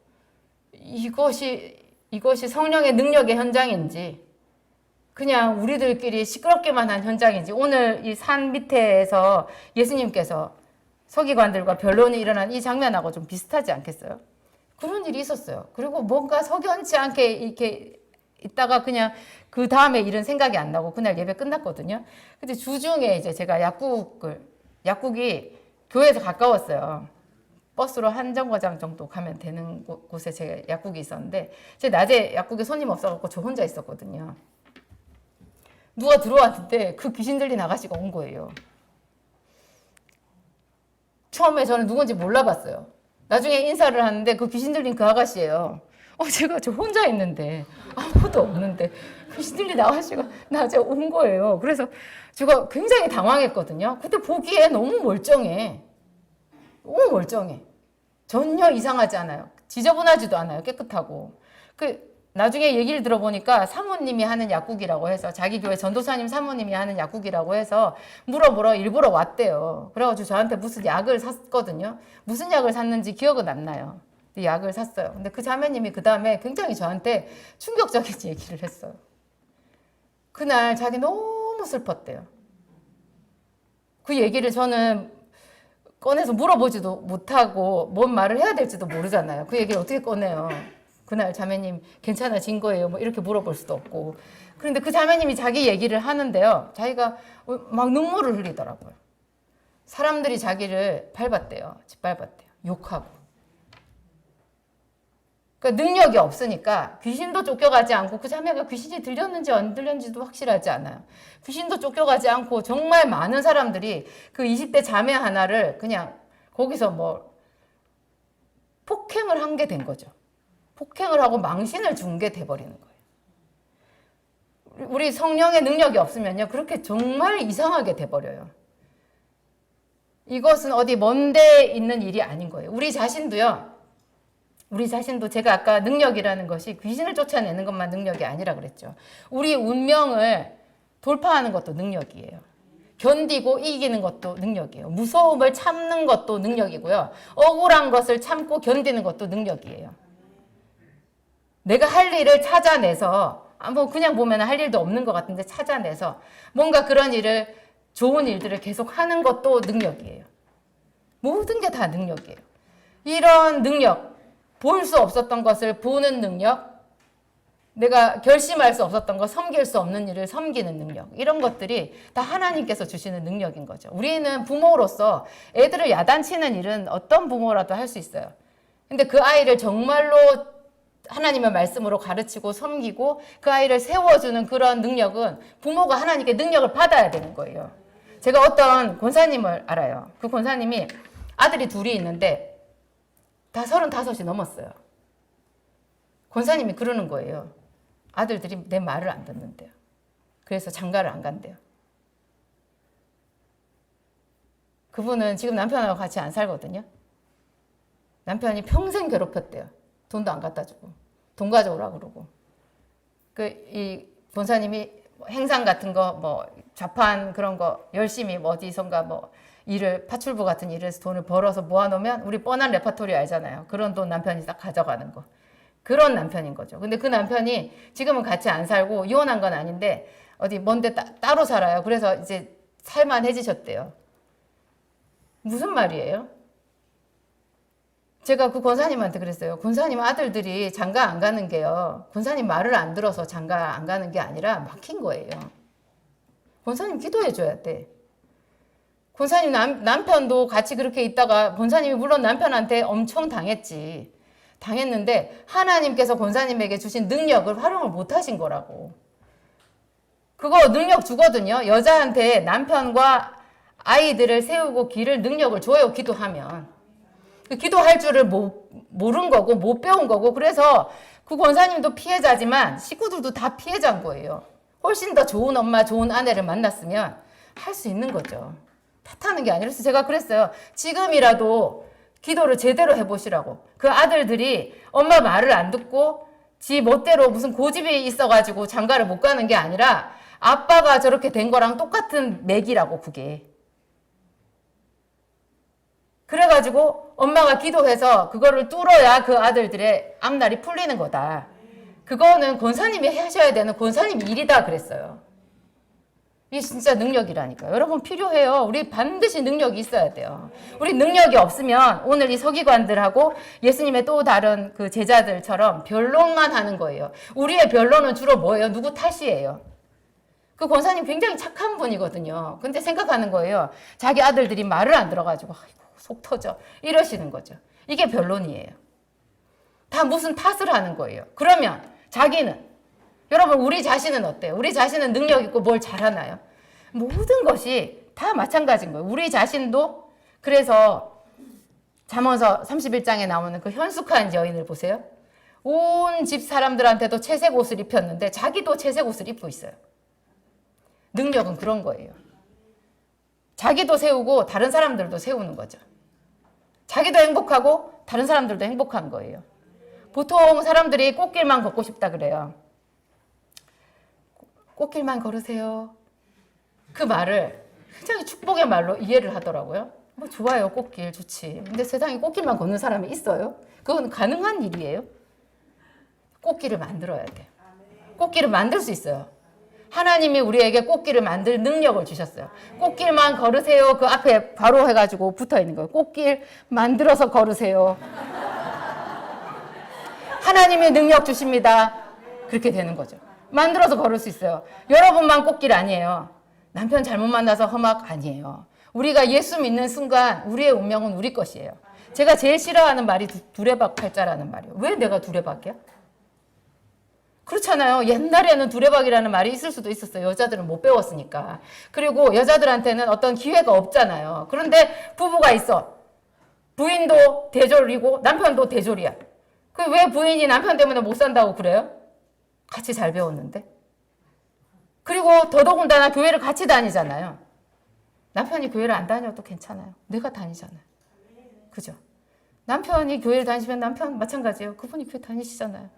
이것이 성령의 능력의 현장인지 그냥 우리들끼리 시끄럽게만 한 현장인지 오늘 이 산 밑에서 예수님께서 서기관들과 변론이 일어난 이 장면하고 좀 비슷하지 않겠어요? 그런 일이 있었어요. 그리고 뭔가 석연치 않게 이렇게 있다가 그냥 그 다음에 일은 생각이 안 나고 그날 예배 끝났거든요. 근데 주중에 이제 제가 약국이 교회에서 가까웠어요. 버스로 한 정거장 정도 가면 되는 곳에 제 약국이 있었는데 제 낮에 약국에 손님 없어갖고 저 혼자 있었거든요. 누가 들어왔는데 그 귀신 들린 아가씨가 온 거예요. 처음에 저는 누군지 몰라봤어요. 나중에 인사를 하는데 그 귀신 들린 그 아가씨예요. 제가 저 혼자 있는데 아무도 없는데 귀신 들린 아가씨가 낮에 온 거예요. 그래서 제가 굉장히 당황했거든요. 근데 보기에 너무 멀쩡해. 너무 멀쩡해. 전혀 이상하지 않아요. 지저분하지도 않아요. 깨끗하고. 나중에 얘기를 들어보니까 사모님이 하는 약국이라고 해서 자기 교회 전도사님 사모님이 하는 약국이라고 해서 물어보러 일부러 왔대요. 그래가지고 저한테 무슨 약을 샀거든요. 무슨 약을 샀는지 기억은 안 나요. 약을 샀어요. 근데 그 자매님이 그 다음에 굉장히 저한테 충격적인 얘기를 했어요. 그날 자기 너무 슬펐대요. 그 얘기를 저는 꺼내서 물어보지도 못하고 뭔 말을 해야 될지도 모르잖아요. 그 얘기를 어떻게 꺼내요. 그날 자매님 괜찮아진 거예요? 뭐 이렇게 물어볼 수도 없고. 그런데 그 자매님이 자기 얘기를 하는데요. 자기가 막 눈물을 흘리더라고요. 사람들이 자기를 밟았대요. 짓밟았대요. 욕하고. 그러니까 능력이 없으니까 귀신도 쫓겨가지 않고 그 자매가 귀신이 들렸는지 안 들렸는지도 확실하지 않아요. 귀신도 쫓겨가지 않고 정말 많은 사람들이 그 20대 자매 하나를 그냥 거기서 뭐 폭행을 한 게 된 거죠. 폭행을 하고 망신을 준 게 돼버리는 거예요. 우리 성령의 능력이 없으면요. 그렇게 정말 이상하게 돼버려요. 이것은 어디 먼데 있는 일이 아닌 거예요. 우리 자신도요. 우리 자신도 제가 아까 능력이라는 것이 귀신을 쫓아내는 것만 능력이 아니라 그랬죠. 우리 운명을 돌파하는 것도 능력이에요. 견디고 이기는 것도 능력이에요. 무서움을 참는 것도 능력이고요. 억울한 것을 참고 견디는 것도 능력이에요. 내가 할 일을 찾아내서 뭐 그냥 보면 할 일도 없는 것 같은데 찾아내서 뭔가 그런 일을 좋은 일들을 계속 하는 것도 능력이에요. 모든 게 다 능력이에요. 이런 능력, 볼 수 없었던 것을 보는 능력, 내가 결심할 수 없었던 것, 섬길 수 없는 일을 섬기는 능력, 이런 것들이 다 하나님께서 주시는 능력인 거죠. 우리는 부모로서 애들을 야단치는 일은 어떤 부모라도 할 수 있어요. 근데 그 아이를 정말로 하나님의 말씀으로 가르치고 섬기고 그 아이를 세워주는 그런 능력은 부모가 하나님께 능력을 받아야 되는 거예요. 제가 어떤 권사님을 알아요. 그 권사님이 아들이 둘이 있는데 다 35이 넘었어요. 권사님이 그러는 거예요. 아들들이 내 말을 안 듣는데요. 그래서 장가를 안 간대요. 그분은 지금 남편하고 같이 안 살거든요. 남편이 평생 괴롭혔대요. 돈도 안 갖다 주고 돈 가져오라 그러고. 이 권사님이 행상 같은 거, 뭐 자판 그런 거 열심히 뭐 어디선가 뭐 일을 파출부 같은 일에서 돈을 벌어서 모아놓으면 우리 뻔한 레파토리 알잖아요. 그런 돈 남편이 딱 가져가는 거. 그런 남편인 거죠. 근데 그 남편이 지금은 같이 안 살고 이혼한 건 아닌데 어디 먼데 따로 살아요. 그래서 이제 살만해지셨대요. 무슨 말이에요? 제가 그 권사님한테 그랬어요. 권사님 아들들이 장가 안 가는 게요. 권사님 말을 안 들어서 장가 안 가는 게 아니라 막힌 거예요. 권사님 기도해 줘야 돼. 권사님 남편도 같이 그렇게 있다가 권사님이 물론 남편한테 엄청 당했지. 당했는데 하나님께서 권사님에게 주신 능력을 활용을 못 하신 거라고. 그거 능력 주거든요. 여자한테 남편과 아이들을 세우고 기를 능력을 줘요. 기도하면. 기도할 줄을 모른 거고 못 배운 거고 그래서 그 권사님도 피해자지만 식구들도 다 피해자인 거예요. 훨씬 더 좋은 엄마, 좋은 아내를 만났으면 할 수 있는 거죠. 탓하는 게 아니라 제가 그랬어요. 지금이라도 기도를 제대로 해보시라고. 그 아들들이 엄마 말을 안 듣고 지 멋대로 무슨 고집이 있어가지고 장가를 못 가는 게 아니라 아빠가 저렇게 된 거랑 똑같은 맥이라고 그게. 그래가지고 엄마가 기도해서 그거를 뚫어야 그 아들들의 앞날이 풀리는 거다. 그거는 권사님이 하셔야 되는 권사님 일이다 그랬어요. 이게 진짜 능력이라니까요. 여러분 필요해요. 우리 반드시 능력이 있어야 돼요. 우리 능력이 없으면 오늘 이 서기관들하고 예수님의 또 다른 그 제자들처럼 변론만 하는 거예요. 우리의 변론은 주로 뭐예요? 누구 탓이에요. 그 권사님 굉장히 착한 분이거든요. 근데 생각하는 거예요. 자기 아들들이 말을 안 들어가지고 아이고 속 터져 이러시는 거죠. 이게 변론이에요. 다 무슨 탓을 하는 거예요. 그러면 자기는 여러분 우리 자신은 어때요? 우리 자신은 능력 있고 뭘 잘하나요? 모든 것이 다 마찬가지인 거예요. 우리 자신도 그래서 잠언서 31장에 나오는 그 현숙한 여인을 보세요. 온 집 사람들한테도 채색 옷을 입혔는데 자기도 채색 옷을 입고 있어요. 능력은 그런 거예요. 자기도 세우고 다른 사람들도 세우는 거죠. 자기도 행복하고 다른 사람들도 행복한 거예요. 보통 사람들이 꽃길만 걷고 싶다 그래요. 꽃길만 걸으세요. 그 말을 굉장히 축복의 말로 이해를 하더라고요. 뭐 좋아요. 꽃길 좋지. 근데 세상에 꽃길만 걷는 사람이 있어요? 그건 가능한 일이에요. 꽃길을 만들어야 돼요. 꽃길을 만들 수 있어요. 하나님이 우리에게 꽃길을 만들 능력을 주셨어요. 꽃길만 걸으세요. 그 앞에 바로 해가지고 붙어 있는 거예요. 꽃길 만들어서 걸으세요. 하나님이 능력 주십니다. 그렇게 되는 거죠. 만들어서 걸을 수 있어요. 여러분만 꽃길 아니에요. 남편 잘못 만나서 험악 아니에요. 우리가 예수 믿는 순간 우리의 운명은 우리 것이에요. 제가 제일 싫어하는 말이 두레박팔자라는 말이에요. 왜 내가 두레박이야? 그렇잖아요. 옛날에는 두레박이라는 말이 있을 수도 있었어요. 여자들은 못 배웠으니까. 그리고 여자들한테는 어떤 기회가 없잖아요. 그런데 부부가 있어. 부인도 대졸이고 남편도 대졸이야. 그 왜 부인이 남편 때문에 못 산다고 그래요? 같이 잘 배웠는데. 그리고 더더군다나 교회를 같이 다니잖아요. 남편이 교회를 안 다녀도 괜찮아요. 내가 다니잖아요. 그죠? 남편이 교회를 다니시면 남편 마찬가지예요. 그분이 교회 다니시잖아요.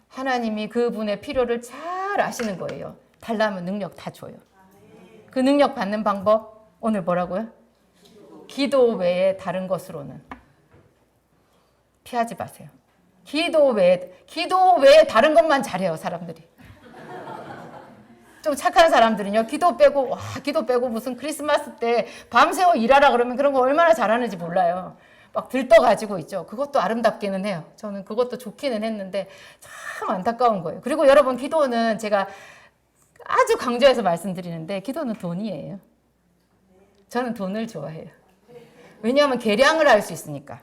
하나님이 그분의 필요를 잘 아시는 거예요. 달라면 능력 다 줘요. 그 능력 받는 방법 오늘 뭐라고요? 기도 외에 다른 것으로는 피하지 마세요. 기도 외에 다른 것만 잘해요, 사람들이. 좀 착한 사람들은요, 기도 빼고 무슨 크리스마스 때 밤새워 일하라 그러면 그런 거 얼마나 잘하는지 몰라요. 막 들떠가지고 있죠. 그것도 아름답기는 해요. 저는 그것도 좋기는 했는데 참 안타까운 거예요. 그리고 여러분, 기도는 제가 아주 강조해서 말씀드리는데 기도는 돈이에요. 저는 돈을 좋아해요. 왜냐하면 계량을 할 수 있으니까.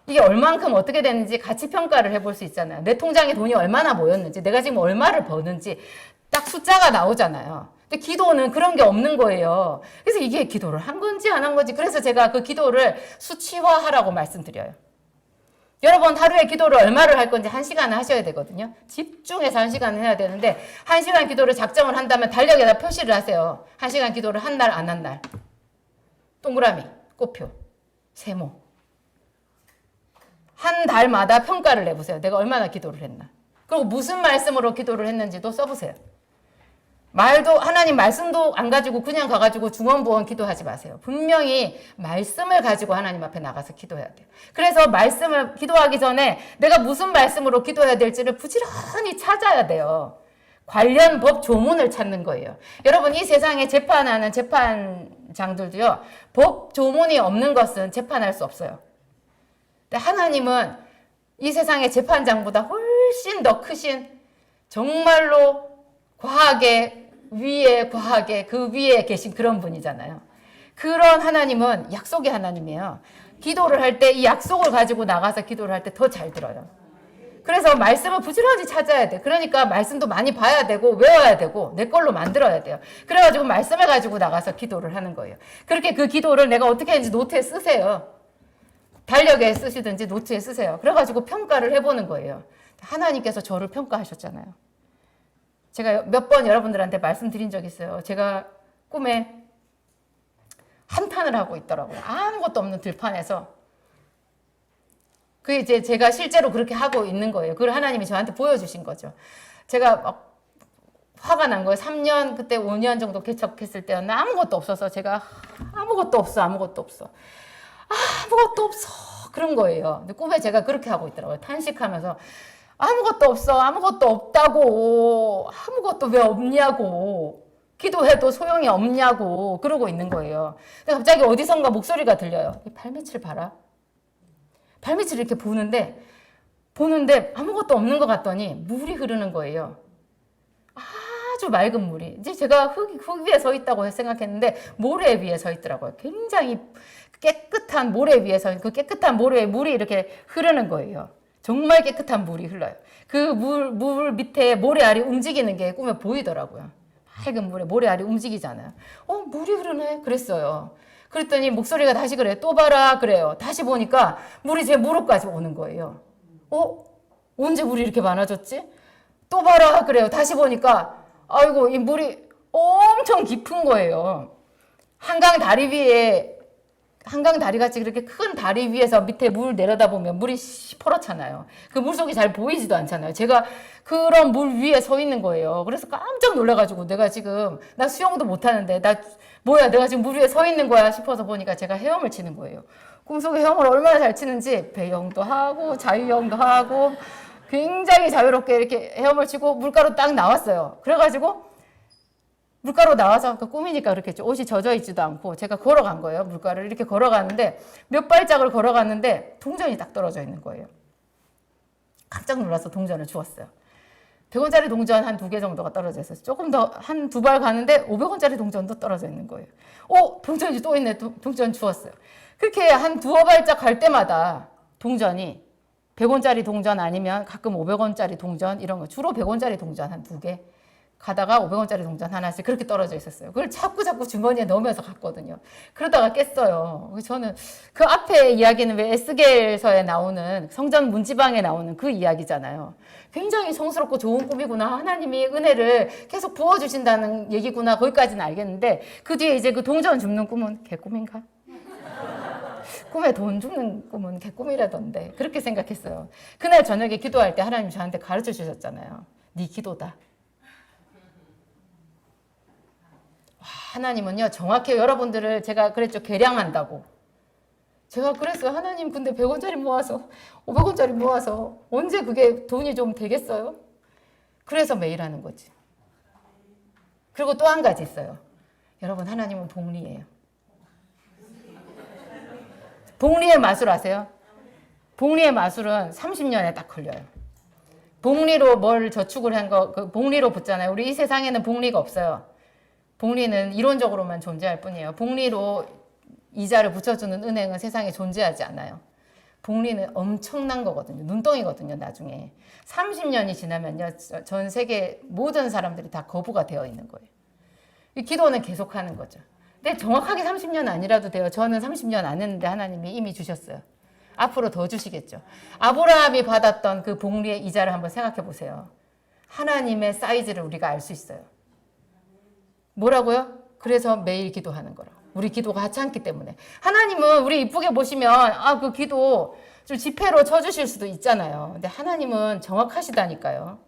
이게 얼만큼 어떻게 되는지 가치 평가를 해볼 수 있잖아요. 내 통장에 돈이 얼마나 모였는지, 내가 지금 얼마를 버는지 딱 숫자가 나오잖아요. 근데 기도는 그런 게 없는 거예요. 그래서 이게 기도를 한 건지 안 한 건지, 그래서 제가 그 기도를 수치화하라고 말씀드려요. 여러분, 하루에 기도를 얼마를 할 건지 1시간을 하셔야 되거든요. 집중해서 1시간을 해야 되는데 1시간 기도를 작정을 한다면 달력에다 표시를 하세요. 1시간 기도를 한 날 안 한 날. 동그라미, 꽃표, 세모. 한 달마다 평가를 내보세요. 내가 얼마나 기도를 했나. 그리고 무슨 말씀으로 기도를 했는지도 써보세요. 하나님 말씀도 안 가지고 그냥 가가지고 중언부언 기도하지 마세요. 분명히 말씀을 가지고 하나님 앞에 나가서 기도해야 돼요. 그래서 말씀을 기도하기 전에 내가 무슨 말씀으로 기도해야 될지를 부지런히 찾아야 돼요. 관련 법 조문을 찾는 거예요. 여러분, 이 세상에 재판하는 재판장들도요, 법 조문이 없는 것은 재판할 수 없어요. 근데 하나님은 이 세상의 재판장보다 훨씬 더 크신, 정말로 과하게 그 위에 계신 그런 분이잖아요. 그런 하나님은 약속의 하나님이에요. 기도를 할 때 이 약속을 가지고 나가서 기도를 할 때 더 잘 들어요. 그래서 말씀을 부지런히 찾아야 돼. 그러니까 말씀도 많이 봐야 되고 외워야 되고 내 걸로 만들어야 돼요. 그래가지고 말씀을 가지고 나가서 기도를 하는 거예요. 그렇게 그 기도를 내가 어떻게 했는지 노트에 쓰세요. 달력에 쓰시든지 노트에 쓰세요. 그래가지고 평가를 해보는 거예요. 하나님께서 저를 평가하셨잖아요. 제가 몇 번 여러분들한테 말씀드린 적 있어요. 제가 꿈에 한탄을 하고 있더라고요. 아무것도 없는 들판에서. 그게 이제 제가 실제로 그렇게 하고 있는 거예요. 그걸 하나님이 저한테 보여주신 거죠. 제가 막 화가 난 거예요. 3년, 그때 5년 정도 개척했을 때였나? 아무것도 없어서 제가 아무것도 없어. 그런 거예요. 근데 꿈에 제가 그렇게 하고 있더라고요. 탄식하면서 아무것도 없어. 아무것도 없다고. 아무것도 왜 없냐고. 기도해도 소용이 없냐고. 그러고 있는 거예요. 근데 갑자기 어디선가 목소리가 들려요. 이 발밑을 봐라. 발밑을 이렇게 보는데 아무것도 없는 것 같더니 물이 흐르는 거예요. 아주 맑은 물이. 이제 제가 흙 위에 서 있다고 생각했는데 모래 위에 서 있더라고요. 굉장히 깨끗한 모래 위에 그 깨끗한 모래에 물이 이렇게 흐르는 거예요. 정말 깨끗한 물이 흘러요. 그 물 밑에 모래알이 움직이는 게 꿈에 보이더라고요. 맑은 물에 모래알이 움직이잖아요. 물이 흐르네? 그랬어요. 그랬더니 목소리가 다시 그래요. 또 봐라. 그래요. 다시 보니까 물이 제 무릎까지 오는 거예요. 언제 물이 이렇게 많아졌지? 또 봐라. 그래요. 다시 보니까 아이고, 이 물이 엄청 깊은 거예요. 한강 다리 같이 그렇게 큰 다리 위에서 밑에 물 내려다보면 물이 시퍼렇잖아요. 그 물속이 잘 보이지도 않잖아요. 제가 그런 물 위에 서 있는 거예요. 그래서 깜짝 놀라가지고 나 수영도 못하는데 나 뭐야, 내가 지금 물 위에 서 있는 거야 싶어서 보니까 제가 헤엄을 치는 거예요. 꿈속에 헤엄을 얼마나 잘 치는지 배영도 하고 자유형도 하고 굉장히 자유롭게 이렇게 헤엄을 치고 물가로 딱 나왔어요. 그래가지고 물가로 나와서 그 꿈이니까 그렇겠죠. 옷이 젖어 있지도 않고 제가 걸어간 거예요. 물가를 이렇게 걸어가는데 몇 발짝을 걸어갔는데 동전이 딱 떨어져 있는 거예요. 깜짝 놀라서 동전을 주웠어요. 100원짜리 동전 한 2개 정도가 떨어져 있었어요. 조금 더 한 2발 가는데 500원짜리 동전도 떨어져 있는 거예요. 동전이 또 있네. 동전 주웠어요. 그렇게 한 2발짝 갈 때마다 동전이 100원짜리 동전 아니면 가끔 500원짜리 동전 이런 거 주로 100원짜리 동전 한 2개 가다가 500원짜리 동전 하나씩 그렇게 떨어져 있었어요. 그걸 자꾸 주머니에 넣으면서 갔거든요. 그러다가 깼어요. 저는 그 앞에 이야기는 왜 에스겔서에 나오는 성전 문지방에 나오는 그 이야기잖아요. 굉장히 성스럽고 좋은 꿈이구나. 하나님이 은혜를 계속 부어주신다는 얘기구나. 거기까지는 알겠는데 그 뒤에 이제 그 동전 줍는 꿈은 개꿈인가? 꿈에 돈 줍는 꿈은 개꿈이라던데 그렇게 생각했어요. 그날 저녁에 기도할 때 하나님 저한테 가르쳐 주셨잖아요. 네 기도다. 하나님은요 정확히 여러분들을 제가 그랬죠 계량한다고. 제가 그랬어요. 하나님 근데 100원짜리 모아서 500원짜리 모아서 언제 그게 돈이 좀 되겠어요? 그래서 매일 하는 거지. 그리고 또 한 가지 있어요. 여러분 하나님은 복리예요. 복리의 마술 아세요? 복리의 마술은 30년에 딱 걸려요. 복리로 뭘 저축을 한 거, 그 복리로 붙잖아요. 우리 이 세상에는 복리가 없어요. 복리는 이론적으로만 존재할 뿐이에요. 복리로 이자를 붙여주는 은행은 세상에 존재하지 않아요. 복리는 엄청난 거거든요. 눈덩이거든요, 나중에. 30년이 지나면요, 전 세계 모든 사람들이 다 거부가 되어 있는 거예요. 이 기도는 계속하는 거죠. 근데 정확하게 30년 아니라도 돼요. 저는 30년 안 했는데 하나님이 이미 주셨어요. 앞으로 더 주시겠죠. 아브라함이 받았던 그 복리의 이자를 한번 생각해 보세요. 하나님의 사이즈를 우리가 알 수 있어요. 뭐라고요? 그래서 매일 기도하는 거라고. 우리 기도가 하찮기 때문에. 하나님은 우리 이쁘게 보시면 그 기도 좀 지폐로 쳐주실 수도 있잖아요. 근데 하나님은 정확하시다니까요.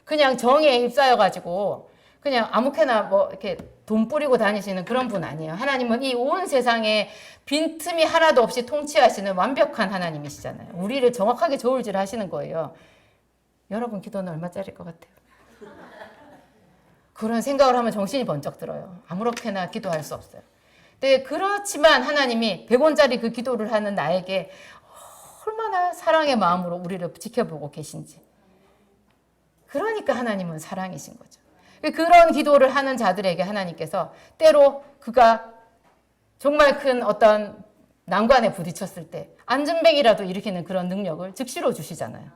그냥 정에 휩싸여가지고 그냥 아무렇게나 뭐 이렇게 돈 뿌리고 다니시는 그런 분 아니에요. 하나님은 이 온 세상에 빈틈이 하나도 없이 통치하시는 완벽한 하나님이시잖아요. 우리를 정확하게 저울질 하시는 거예요. 여러분 기도는 얼마짜리일 것 같아요? 그런 생각을 하면 정신이 번쩍 들어요. 아무렇게나 기도할 수 없어요. 네, 그렇지만 하나님이 100원짜리 그 기도를 하는 나에게 얼마나 사랑의 마음으로 우리를 지켜보고 계신지. 그러니까 하나님은 사랑이신 거죠. 그런 기도를 하는 자들에게 하나님께서 때로 그가 정말 큰 어떤 난관에 부딪혔을 때 안전뱅이라도 일으키는 그런 능력을 즉시로 주시잖아요.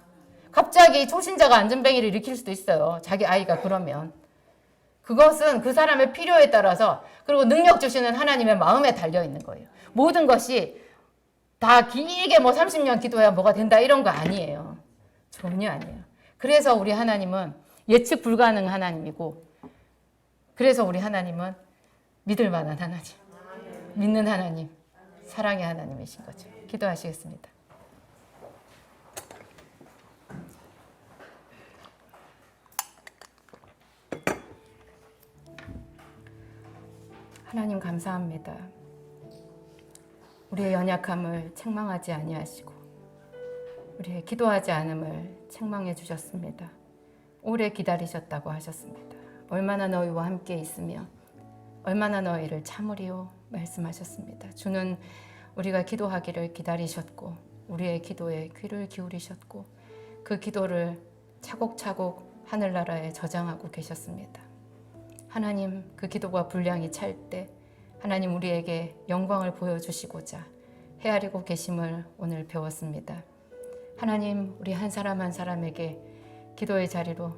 갑자기 초신자가 안전뱅이를 일으킬 수도 있어요. 자기 아이가 그러면. 그것은 그 사람의 필요에 따라서 그리고 능력 주시는 하나님의 마음에 달려 있는 거예요. 모든 것이 다 길게 뭐 30년 기도해야 뭐가 된다 이런 거 아니에요. 전혀 아니에요. 그래서 우리 하나님은 예측 불가능 하나님이고 그래서 우리 하나님은 믿을 만한 하나님, 믿는 하나님, 사랑의 하나님이신 거죠. 기도하시겠습니다. 하나님 감사합니다. 우리의 연약함을 책망하지 아니하시고 우리의 기도하지 않음을 책망해 주셨습니다. 오래 기다리셨다고 하셨습니다. 얼마나 너희와 함께 있으며 얼마나 너희를 참으리요 말씀하셨습니다. 주는 우리가 기도하기를 기다리셨고 우리의 기도에 귀를 기울이셨고 그 기도를 차곡차곡 하늘나라에 저장하고 계셨습니다. 하나님 그 기도가 분량이 찰 때 하나님 우리에게 영광을 보여주시고자 헤아리고 계심을 오늘 배웠습니다. 하나님 우리 한 사람 한 사람에게 기도의 자리로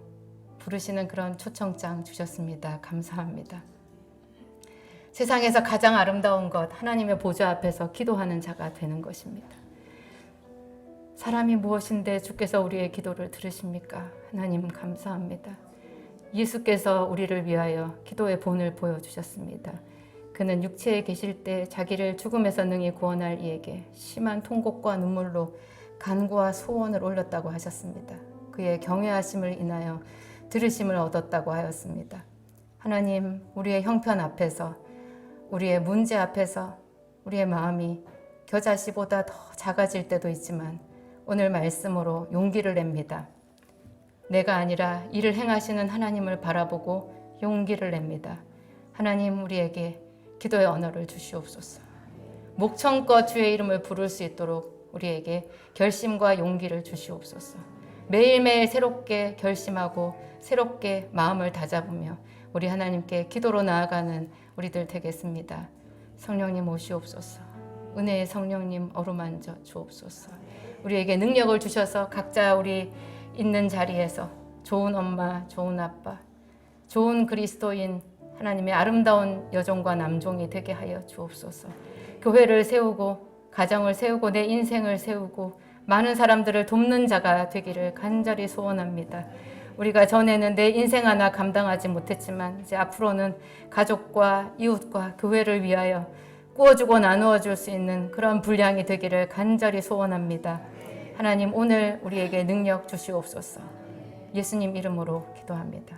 부르시는 그런 초청장 주셨습니다. 감사합니다. 세상에서 가장 아름다운 것 하나님의 보좌 앞에서 기도하는 자가 되는 것입니다. 사람이 무엇인데 주께서 우리의 기도를 들으십니까? 하나님 감사합니다. 예수께서 우리를 위하여 기도의 본을 보여주셨습니다. 그는 육체에 계실 때 자기를 죽음에서 능히 구원할 이에게 심한 통곡과 눈물로 간구와 소원을 올렸다고 하셨습니다. 그의 경외하심을 인하여 들으심을 얻었다고 하였습니다. 하나님, 우리의 형편 앞에서 우리의 문제 앞에서 우리의 마음이 겨자씨보다 더 작아질 때도 있지만 오늘 말씀으로 용기를 냅니다. 내가 아니라 이를 행하시는 하나님을 바라보고 용기를 냅니다. 하나님, 우리에게 기도의 언어를 주시옵소서. 목청껏 주의 이름을 부를 수 있도록 우리에게 결심과 용기를 주시옵소서. 매일매일 새롭게 결심하고 새롭게 마음을 다잡으며 우리 하나님께 기도로 나아가는 우리들 되겠습니다. 성령님 오시옵소서. 은혜의 성령님 어루만져 주옵소서. 우리에게 능력을 주셔서 각자 우리 있는 자리에서 좋은 엄마, 좋은 아빠, 좋은 그리스도인 하나님의 아름다운 여종과 남종이 되게 하여 주옵소서. 교회를 세우고 가정을 세우고 내 인생을 세우고 많은 사람들을 돕는 자가 되기를 간절히 소원합니다. 우리가 전에는 내 인생 하나 감당하지 못했지만 이제 앞으로는 가족과 이웃과 교회를 위하여 꾸어주고 나누어 줄 수 있는 그런 분량이 되기를 간절히 소원합니다. 하나님, 오늘 우리에게 능력 주시옵소서. 예수님 이름으로 기도합니다.